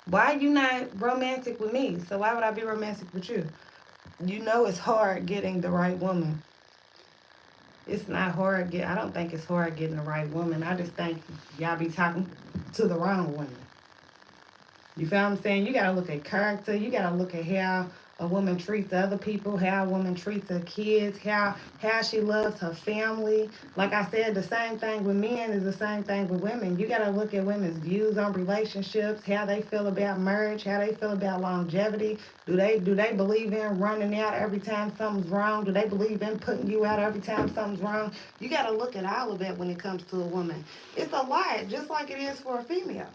Why are you not romantic with me? So why would I be romantic with you? You know it's hard getting the right woman. It's not hard I don't think it's hard getting the right woman. I just think y'all be talking to the wrong woman. You feel what I'm saying? You gotta look at character. You gotta look at how a woman treats other people, how a woman treats her kids, how she loves her family. Like I said, the same thing with men is the same thing with women. You gotta look at women's views on relationships, how they feel about marriage, how they feel about longevity. Do they believe in running out every time something's wrong? Do they believe in putting you out every time something's wrong? You gotta look at all of that when it comes to a woman. It's a lot, just like it is for a female.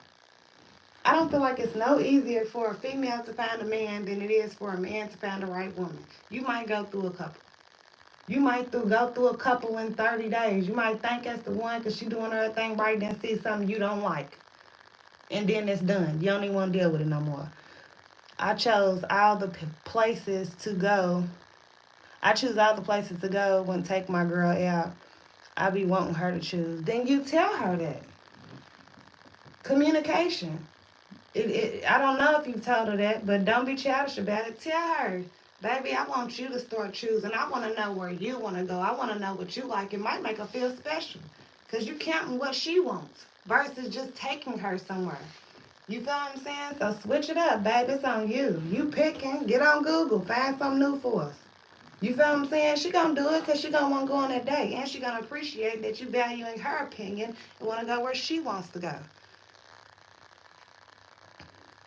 I don't feel like it's no easier for a female to find a man than it is for a man to find the right woman. You might go through a couple. You might go through a couple in 30 days. You might think that's the one because she doing everything right, then see something you don't like. And then it's done. You don't even want to deal with it no more. I chose all the places to go. I choose all the places to go when take my girl out. I be wanting her to choose. Then you tell her that. Communication. I don't know if you've told her that, but don't be childish about it. Tell her, baby, I want you to start choosing. I want to know where you want to go. I want to know what you like. It might make her feel special because you counting what she wants versus just taking her somewhere. You feel what I'm saying? So switch it up, baby. It's on you. You picking. Get on Google. Find something new for us. You feel what I'm saying? She gonna do it because she gonna want to go on that date, and she gonna appreciate that you valuing her opinion and want to go where she wants to go.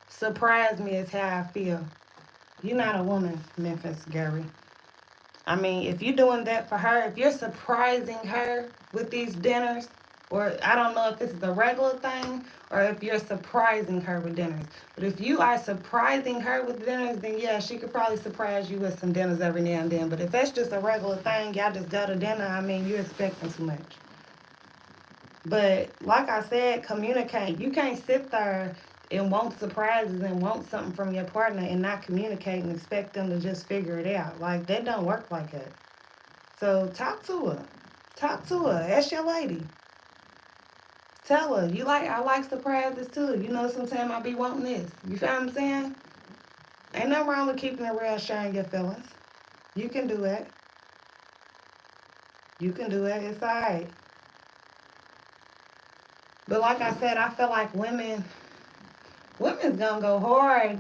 Surprise me is how I feel. You're not a woman, Memphis Gary. I mean, if you're doing that for her, if you're surprising her with these dinners, or I don't know if this is a regular thing or if you're surprising her with dinners. But if you are surprising her with dinners, then yeah, she could probably surprise you with some dinners every now and then. But if that's just a regular thing, y'all just go to dinner, I mean, you're expecting too much. But like I said, communicate. You can't sit there and want surprises and want something from your partner and not communicate and expect them to just figure it out. Like that don't work like that. So talk to her. Talk to her. Ask your lady. Tell her I like surprises too. You know, sometimes I be wanting this. You feel what I'm saying? Ain't nothing wrong with keeping it real, sharing your feelings. You can do it. You can do it. It's alright. But like I said, I feel like women's gonna go hard,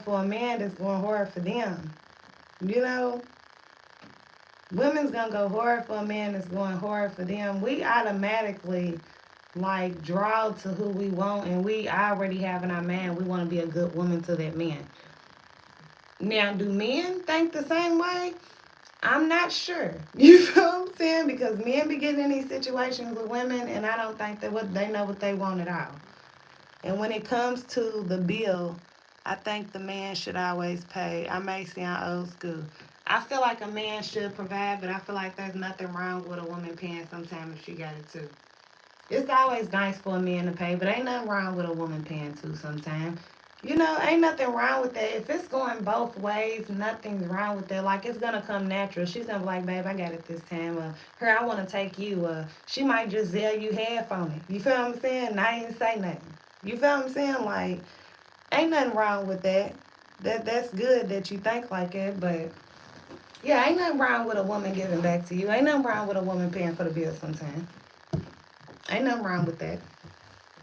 for a man that's going hard for them. You know, women's gonna go hard for a man that's going hard for them. We automatically like draw to who we want, and we already have in our man we want to be a good woman to that man. Now, do men think the same way? I'm not sure. You know what I'm saying? Because men be getting in these situations with women, and I don't think that what they know what they want at all. And when it comes to the bill, I think the man should always pay. I may sound old school. I feel like a man should provide, but I feel like there's nothing wrong with a woman paying sometimes if she got it too. It's always nice for a man to pay, but ain't nothing wrong with a woman paying too sometimes. Ain't nothing wrong with that. If it's going both ways, nothing's wrong with that. Like, it's going to come natural. She's going to be like, babe, I got it this time. Here, I want to take you. She might just sell you half on it. You feel what I'm saying? And I ain't say nothing. You feel what I'm saying? Like, ain't nothing wrong with that. That's good that you think like it, but yeah, ain't nothing wrong with a woman giving back to you. Ain't nothing wrong with a woman paying for the bill sometimes. Ain't nothing wrong with that.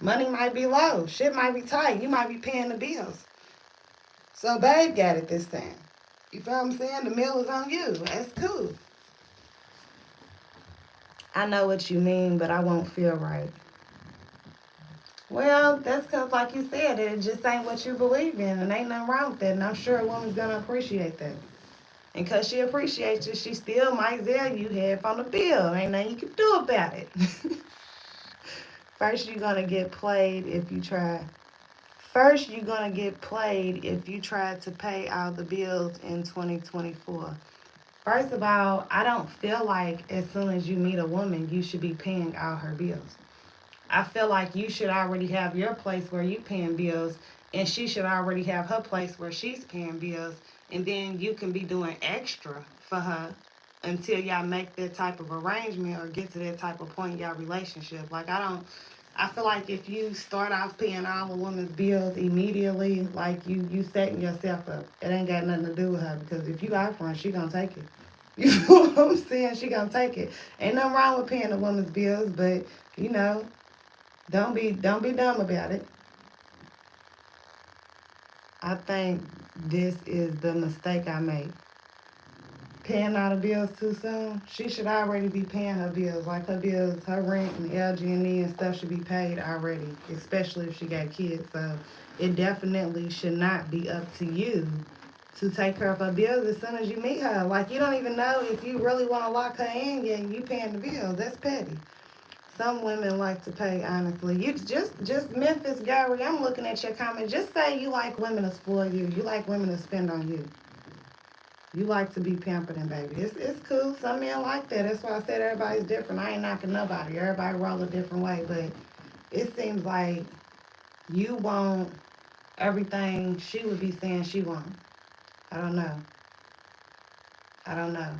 Money might be low. Shit might be tight. You might be paying the bills. So babe got it this time. You feel what I'm saying? The meal is on you. That's cool. I know what you mean, but I won't feel right. Well, that's because, like you said, it just ain't what you believe in, and ain't nothing wrong with that. And I'm sure a woman's gonna appreciate that. And because she appreciates you, she still might sell you half on the bill. Ain't nothing you can do about it. First, you're gonna get played if you try. First, you're gonna get played if you try to pay all the bills in 2024. First of all, I don't feel like as soon as you meet a woman, you should be paying all her bills. I feel like you should already have your place where you paying bills, and she should already have her place where she's paying bills, and then you can be doing extra for her until y'all make that type of arrangement or get to that type of point in y'all relationship. Like, I feel like if you start off paying all a woman's bills immediately, like you setting yourself up. It ain't got nothing to do with her, because if you offer her, she gonna take it. You know what I'm saying? She gonna take it. Ain't nothing wrong with paying a woman's bills, but you know, don't be dumb about it. I think this is the mistake I made. Paying all the bills too soon. She should already be paying her bills. Like, her bills, her rent and LG&E and stuff should be paid already, especially if she got kids. So it definitely should not be up to you to take care of her bills as soon as you meet her. Like, you don't even know if you really want to lock her in yet and you paying the bills. That's petty. Some women like to pay honestly. You just Memphis Gary, I'm looking at your comment. Just say you like women to spoil you. You like women to spend on you. You like to be pampered and baby. It's cool. Some men like that. That's why I said everybody's different. I ain't knocking nobody. Everybody roll a different way. But it seems like you want everything she would be saying she wants. I don't know. I don't know.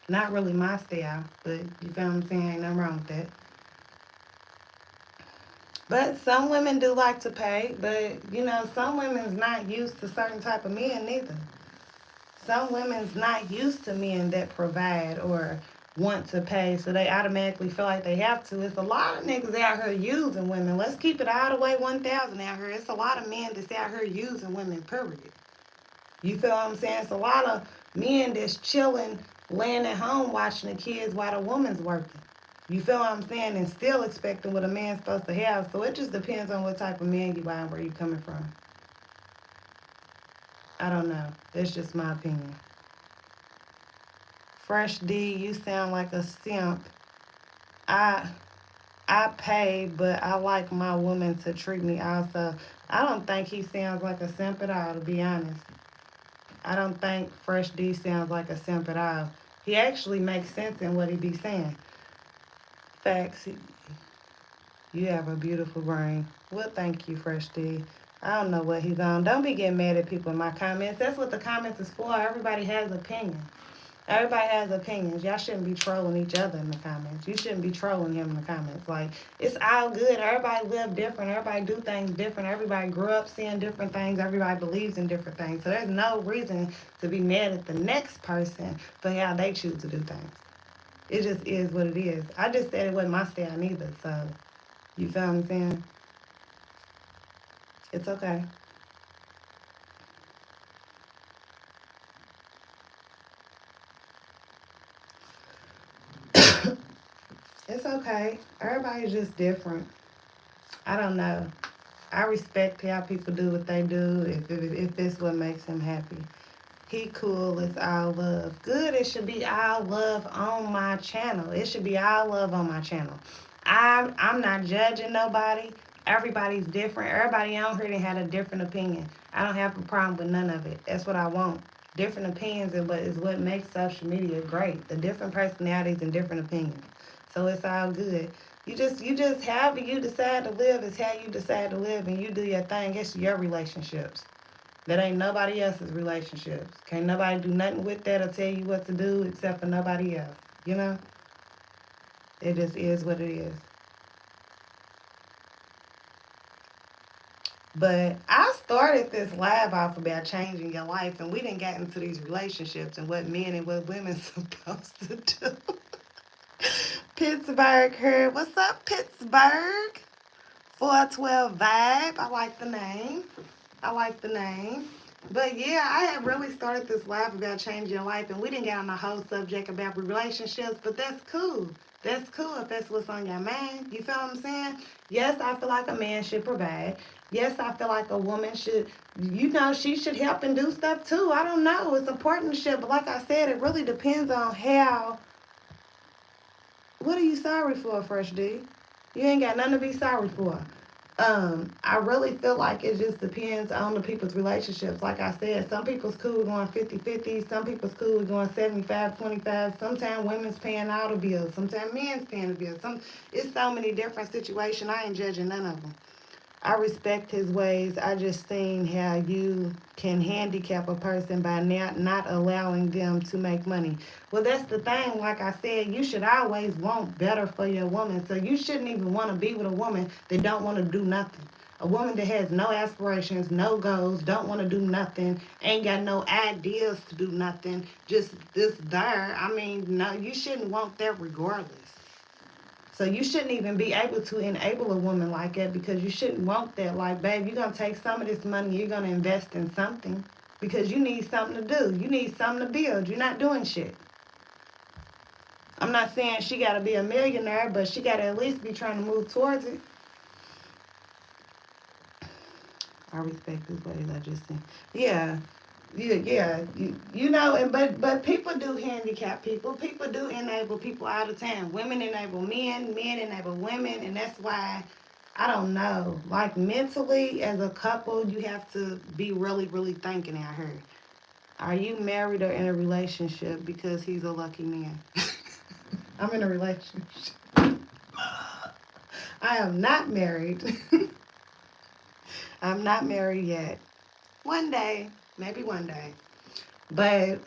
Not really my style, but you feel what I'm saying? Ain't nothing wrong with that. But some women do like to pay, but some women's not used to certain type of men neither. Some women's not used to men that provide or want to pay, so they automatically feel like they have to. It's a lot of niggas out here using women. Let's keep it all the way 1,000 out here. It's a lot of men that's out here using women, period. You feel what I'm saying? It's a lot of men that's chilling, laying at home watching the kids while the woman's working. You feel what I'm saying? And still expecting what a man's supposed to have. So it just depends on what type of man you are and where you coming from. I don't know. That's just my opinion. Fresh D, you sound like a simp. I I pay, but I like my woman to treat me also. I don't think he sounds like a simp at all, to be honest. I don't think Fresh D sounds like a simp at all. He actually makes sense in what he be saying. Facts. You have a beautiful brain. Well, thank you, Fresh D. I don't know what he's on. Don't be getting mad at people in my comments. That's what the comments is for. Everybody has an opinion. Everybody has opinions. Y'all shouldn't be trolling each other in the comments. You shouldn't be trolling him in the comments. Like, it's all good. Everybody live different. Everybody do things different. Everybody grew up seeing different things. Everybody believes in different things. So there's no reason to be mad at the next person for how they choose to do things. It just is what it is. I just said it wasn't my style neither. So, you feel what I'm saying? It's okay. It's okay. Everybody's just different. I don't know. I respect how people do what they do if it's what makes them happy. He cool, it's all love. Good, it should be all love on my channel. It should be all love on my channel. I'm not judging nobody. Everybody's different. Everybody on here had a different opinion. I don't have a problem with none of it. That's what I want. Different opinions is what makes social media great. The different personalities and different opinions. So it's all good. You just however you decide to live is how you decide to live, and you do your thing. It's your relationships. That ain't nobody else's relationships. Can't nobody do nothing with that or tell you what to do except for nobody else. You know? It just is what it is. But I started this live off about changing your life, and we didn't get into these relationships and what men and what women supposed to do. Pittsburgh here. What's up, Pittsburgh? 412 Vibe. I like the name. I like the name. But yeah, I have really started this live about changing your life, and we didn't get on the whole subject about relationships, but that's cool. That's cool if that's what's on your mind. You feel what I'm saying? Yes, I feel like a man should provide. Yes, I feel like a woman should, she should help and do stuff too. I don't know. It's a partnership, but like I said, it really depends on how. What are you sorry for, Fresh D? You ain't got nothing to be sorry for. I really feel like it just depends on the people's relationships. Like I said, some people's cool with going 50-50. Some people's cool with going 75-25. Sometimes women's paying all the bills. Sometimes men's paying the bills. It's so many different situations. I ain't judging none of them. I respect his ways. I just seen how you can handicap a person by not allowing them to make money. Well, that's the thing. Like I said, you should always want better for your woman. So you shouldn't even want to be with a woman that don't want to do nothing. A woman that has no aspirations, no goals, don't want to do nothing, ain't got no ideas to do nothing, just this there. I mean, no, you shouldn't want that regardless. So you shouldn't even be able to enable a woman like that because you shouldn't want that. Like, babe, you're going to take some of this money, you're going to invest in something because you need something to do. You need something to build. You're not doing shit. I'm not saying she got to be a millionaire, but she got to at least be trying to move towards it. I respect his ways, I just think. Yeah. Yeah, and but people do handicap people. People do enable people all the time. Women enable men enable women, and that's why I don't know. Like mentally, as a couple, you have to be really, really thinking out here. Are you married or in a relationship? Because he's a lucky man. I'm in a relationship. I am not married. I'm not married yet. One day, maybe one day. But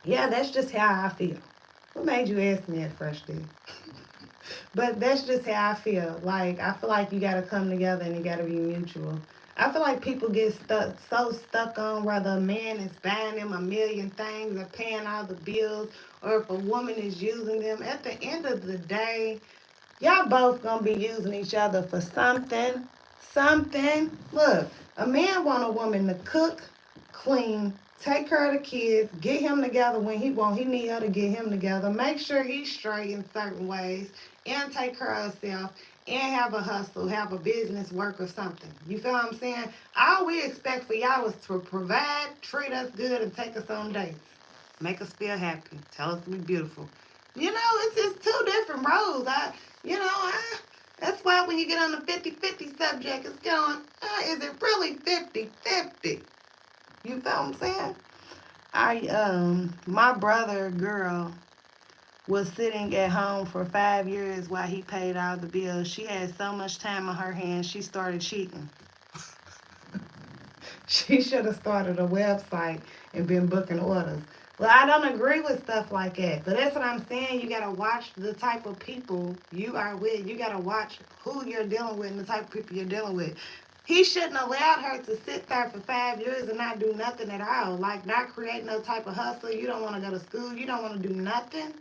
yeah, that's just how I feel. What made you ask me that, Fresh D? But that's just how I feel. Like, I feel like you got to come together and it got to be mutual. I feel like people get stuck on whether a man is buying them a million things or paying all the bills or if a woman is using them. At the end of the day, y'all both gonna be using each other for something. Something. Look, a man want a woman to cook, clean, take care of the kids, get him together when he want. He need her to get him together. Make sure he's straight in certain ways and take care of himself and have a hustle, have a business, work or something. You feel what I'm saying? All we expect for y'all is to provide, treat us good, and take us on dates. Make us feel happy. Tell us we beautiful. It's just two different roles. That's why when you get on the 50-50 subject, it's going, is it really 50-50? You feel what I'm saying? My brother girl was sitting at home for 5 years while he paid all the bills. She had so much time on her hands, she started cheating. She should have started a website and been booking orders. Well, I don't agree with stuff like that. But that's what I'm saying. You gotta watch the type of people you are with. You gotta watch who you're dealing with and the type of people you're dealing with. He shouldn't allowed her to sit there for 5 years and not do nothing at all. Like not create no type of hustle. You don't want to go to school. You don't want to do nothing.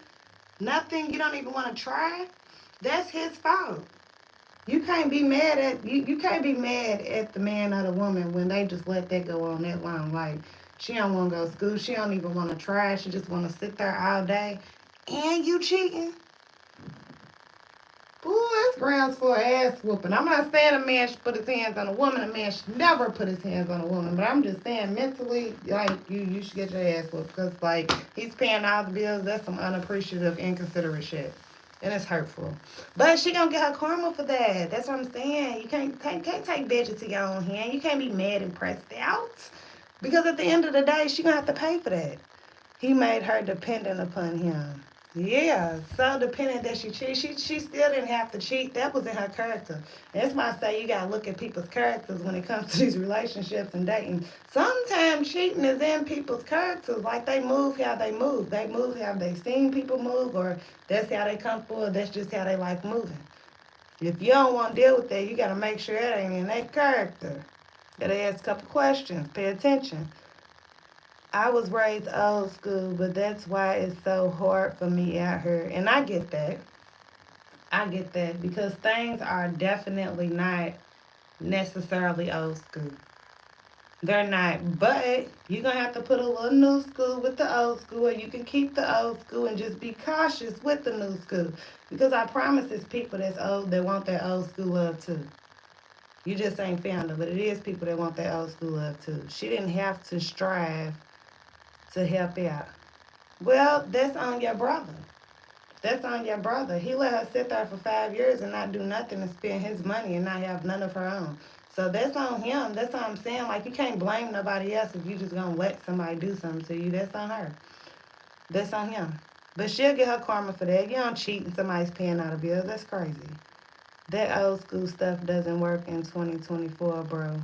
Nothing. You don't even want to try. That's his fault. You can't be mad at you can't be mad at the man or the woman when they just let that go on that long. Like she don't want to go to school, she don't even want to try, she just want to sit there all day, and you cheating. Ooh, that's grounds for an ass whooping. I'm not saying a man should put his hands on a woman. A man should never put his hands on a woman. But I'm just saying mentally, like you should get your ass whooped because like he's paying all the bills. That's some unappreciative, inconsiderate shit. And it's hurtful. But she gonna get her karma for that. That's what I'm saying. You can't take vengeance to your own hand. You can't be mad and pressed out. Because at the end of the day, she gonna have to pay for that. He made her dependent upon him. Yeah, so dependent that she cheated. She still didn't have to cheat. That was in her character. That's why I say you gotta look at people's characters when it comes to these relationships and dating. Sometimes cheating is in people's characters. Like they move how they move. They move how they seen people move, or that's how they come forward. That's just how they like moving. If you don't want to deal with that, you gotta make sure it ain't in their character. Gotta ask a couple questions. Pay attention. I was raised old school, but that's why it's so hard for me out here. And I get that. I get that because things are definitely not necessarily old school. They're not, but you're gonna have to put a little new school with the old school, or you can keep the old school and just be cautious with the new school. Because I promise it's people that's old that want that old school love too. You just ain't found it, but it is people that want that old school love too. She didn't have to strive to help out. Well, that's on your brother. That's on your brother. He let her sit there for 5 years and not do nothing and spend his money and not have none of her own. So that's on him. That's what I'm saying. Like, you can't blame nobody else if you just gonna let somebody do something to you. That's on her. That's on him. But she'll get her karma for that. You don't cheat and somebody's paying out of bills. That's crazy. That old school stuff doesn't work in 2024, bro.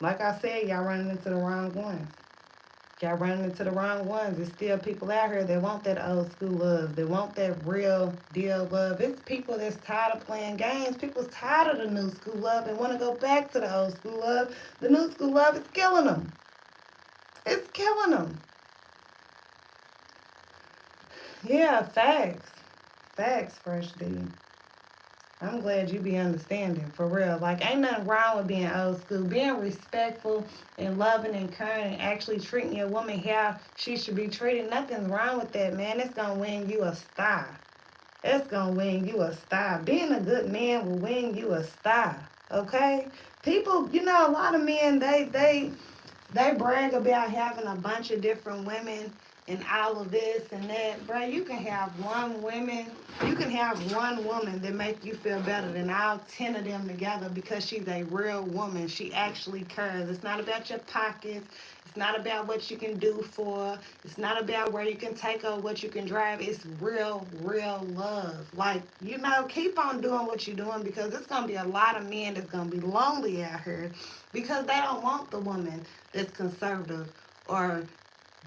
Like I said, y'all running into the wrong one. Y'all running into the wrong ones. There's still people out here that want that old school love. They want that real deal love. It's people that's tired of playing games. People's tired of the new school love and want to go back to the old school love. The new school love is killing them. It's killing them. Yeah, facts. Facts, Fresh D. I'm glad you be understanding, for real. Like, ain't nothing wrong with being old school. Being respectful and loving and caring and actually treating your woman how she should be treated, nothing's wrong with that, man. It's going to win you a star. It's going to win you a star. Being a good man will win you a star, okay? People, a lot of men, they brag about having a bunch of different women and all of this and that. Bro, you can have one woman that make you feel better than all 10 of them together because she's a real woman. She actually cares. It's not about your pockets. It's not about what you can do for her. It's not about where you can take her, what you can drive. It's real, real love. Like, keep on doing what you're doing because there's going to be a lot of men that's going to be lonely out here because they don't want the woman that's conservative or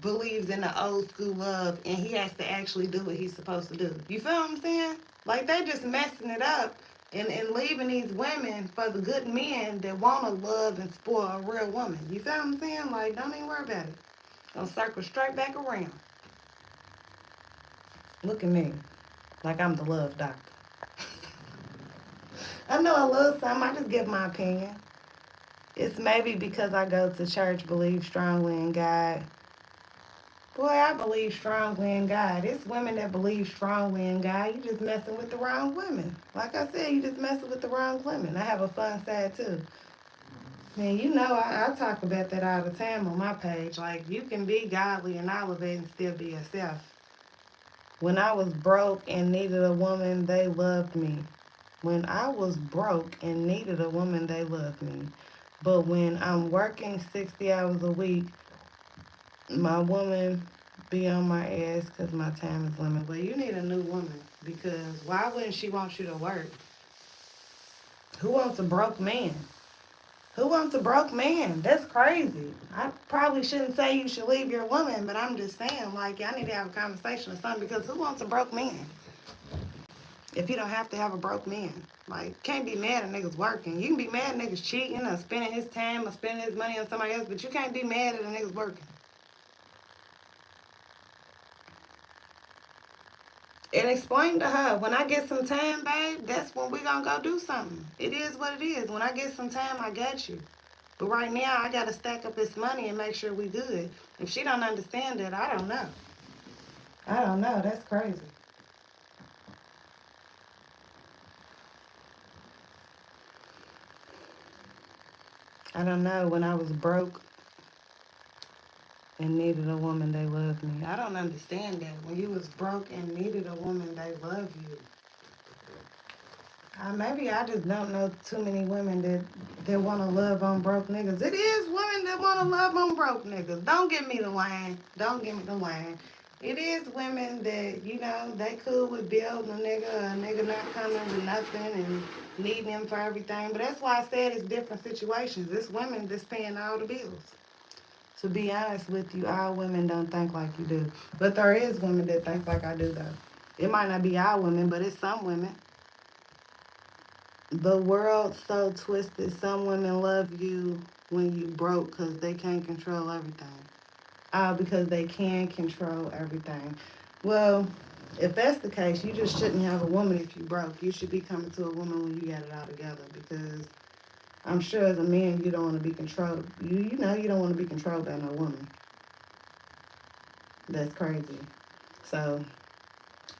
believes in the old school love and he has to actually do what he's supposed to do. You feel what I'm saying? Like they just messing it up and leaving these women for the good men that want to love and spoil a real woman. You feel what I'm saying? Like, don't even worry about it. Gonna circle straight back around. Look at me. Like I'm the love doctor. I know a little something. I just give my opinion. It's maybe because I go to church, believe strongly in God. Boy, I believe strongly in God. It's women that believe strongly in God. You just messing with the wrong women. Like I said, you just messing with the wrong women. I have a fun side too. And I talk about that all the time on my page. Like, you can be godly and all of it and still be yourself. When I was broke and needed a woman, they loved me. When I was broke and needed a woman, they loved me. But when I'm working 60 hours a week, my woman be on my ass because my time is limited. But you need a new woman because why wouldn't she want you to work? Who wants a broke man? Who wants a broke man? That's crazy. I probably shouldn't say you should leave your woman, but I'm just saying, like, y'all need to have a conversation or something because who wants a broke man? If you don't have to have a broke man. Like, can't be mad at niggas working. You can be mad at niggas cheating or spending his time or spending his money on somebody else, but you can't be mad at a niggas working. And explain to her, when I get some time, babe, that's when we gonna go do something. It is what it is. When I get some time, I got you. But right now, I gotta stack up this money and make sure we good. If she don't understand that, I don't know. I don't know. That's crazy. I don't know. When I was broke and needed a woman, they loved me. I don't understand that. When you was broke and needed a woman, they love you. Maybe I just don't know too many women that want to love on broke niggas. It is women that want to love on broke niggas. Don't give me the line. Don't give me the line. It is women that, they cool with building a nigga not coming with nothing and needing him for everything. But that's why I said it's different situations. It's women that's paying all the bills. To be honest with you, all women don't think like you do. But there is women that think like I do, though. It might not be all women, but it's some women. The world's so twisted. Some women love you when you broke because they can't control everything. Because they can control everything. Well, if that's the case, you just shouldn't have a woman if you broke. You should be coming to a woman when you got it all together because I'm sure as a man you don't want to be controlled. You don't want to be controlled by no woman. That's crazy. So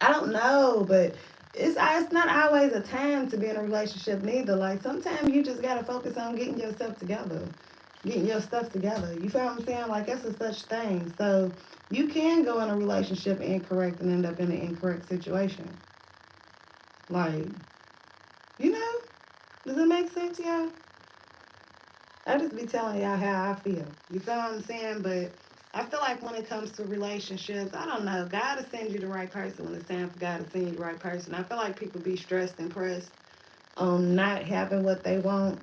I don't know, but it's not always a time to be in a relationship neither. Like sometimes you just gotta focus on getting yourself together, getting your stuff together. You feel what I'm saying? Like that's a such thing. So you can go in a relationship incorrect and end up in an incorrect situation. Like, you know, does it make sense, y'all? I just be telling y'all how I feel. You feel what I'm saying? But I feel like when it comes to relationships, I don't know. God will send you the right person when it's time for God to send you the right person. I feel like people be stressed and pressed on not having what they want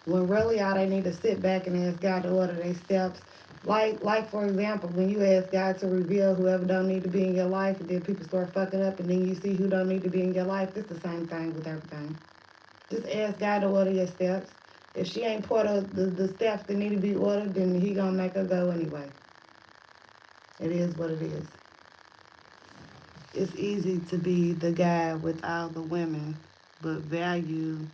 when really all they need to sit back and ask God to order their steps. Like for example, when you ask God to reveal whoever don't need to be in your life, and then people start fucking up, and then you see who don't need to be in your life. It's the same thing with everything. Just ask God to order your steps. If she ain't part of the steps that need to be ordered, then he gonna make her go anyway. It is what it is. It's easy to be the guy with all the women, but value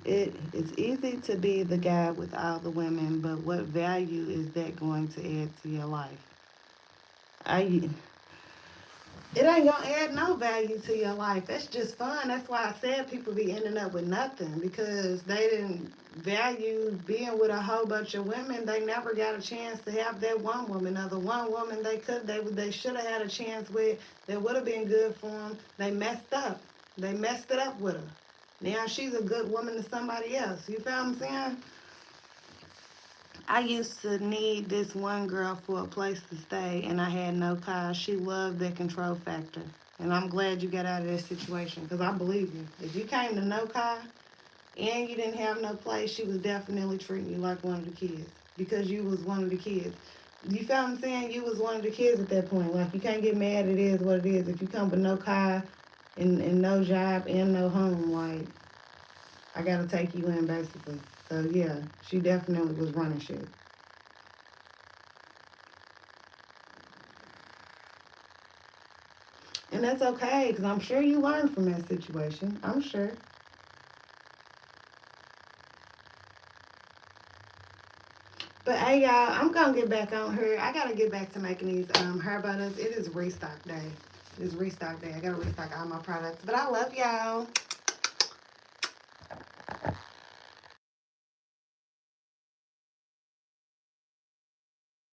it's easy to be the guy with all the women, but what value is that going to add to your life? I It ain't gonna add no value to your life. That's just fun. That's why I said people be ending up with nothing because they didn't value being with a whole bunch of women. They never got a chance to have that one woman or the one woman they should have had a chance with that would have been good for them. They messed up. They messed it up with her. Now she's a good woman to somebody else. You feel what I'm saying? I used to need this one girl for a place to stay, and I had no car. She loved that control factor. And I'm glad you got out of that situation because I believe you. If you came to no car and you didn't have no place, she was definitely treating you like one of the kids because you was one of the kids. You feel what I'm saying? You was one of the kids at that point. Like, you can't get mad. It is what it is. If you come with no car and no job and no home, like, I got to take you in, basically. So, yeah, she definitely was running shit. And that's okay, because I'm sure you learned from that situation. I'm sure. But hey, y'all, I'm going to get back on her. I got to get back to making these hair buttons. It is restock day. It's restock day. I got to restock all my products. But I love y'all.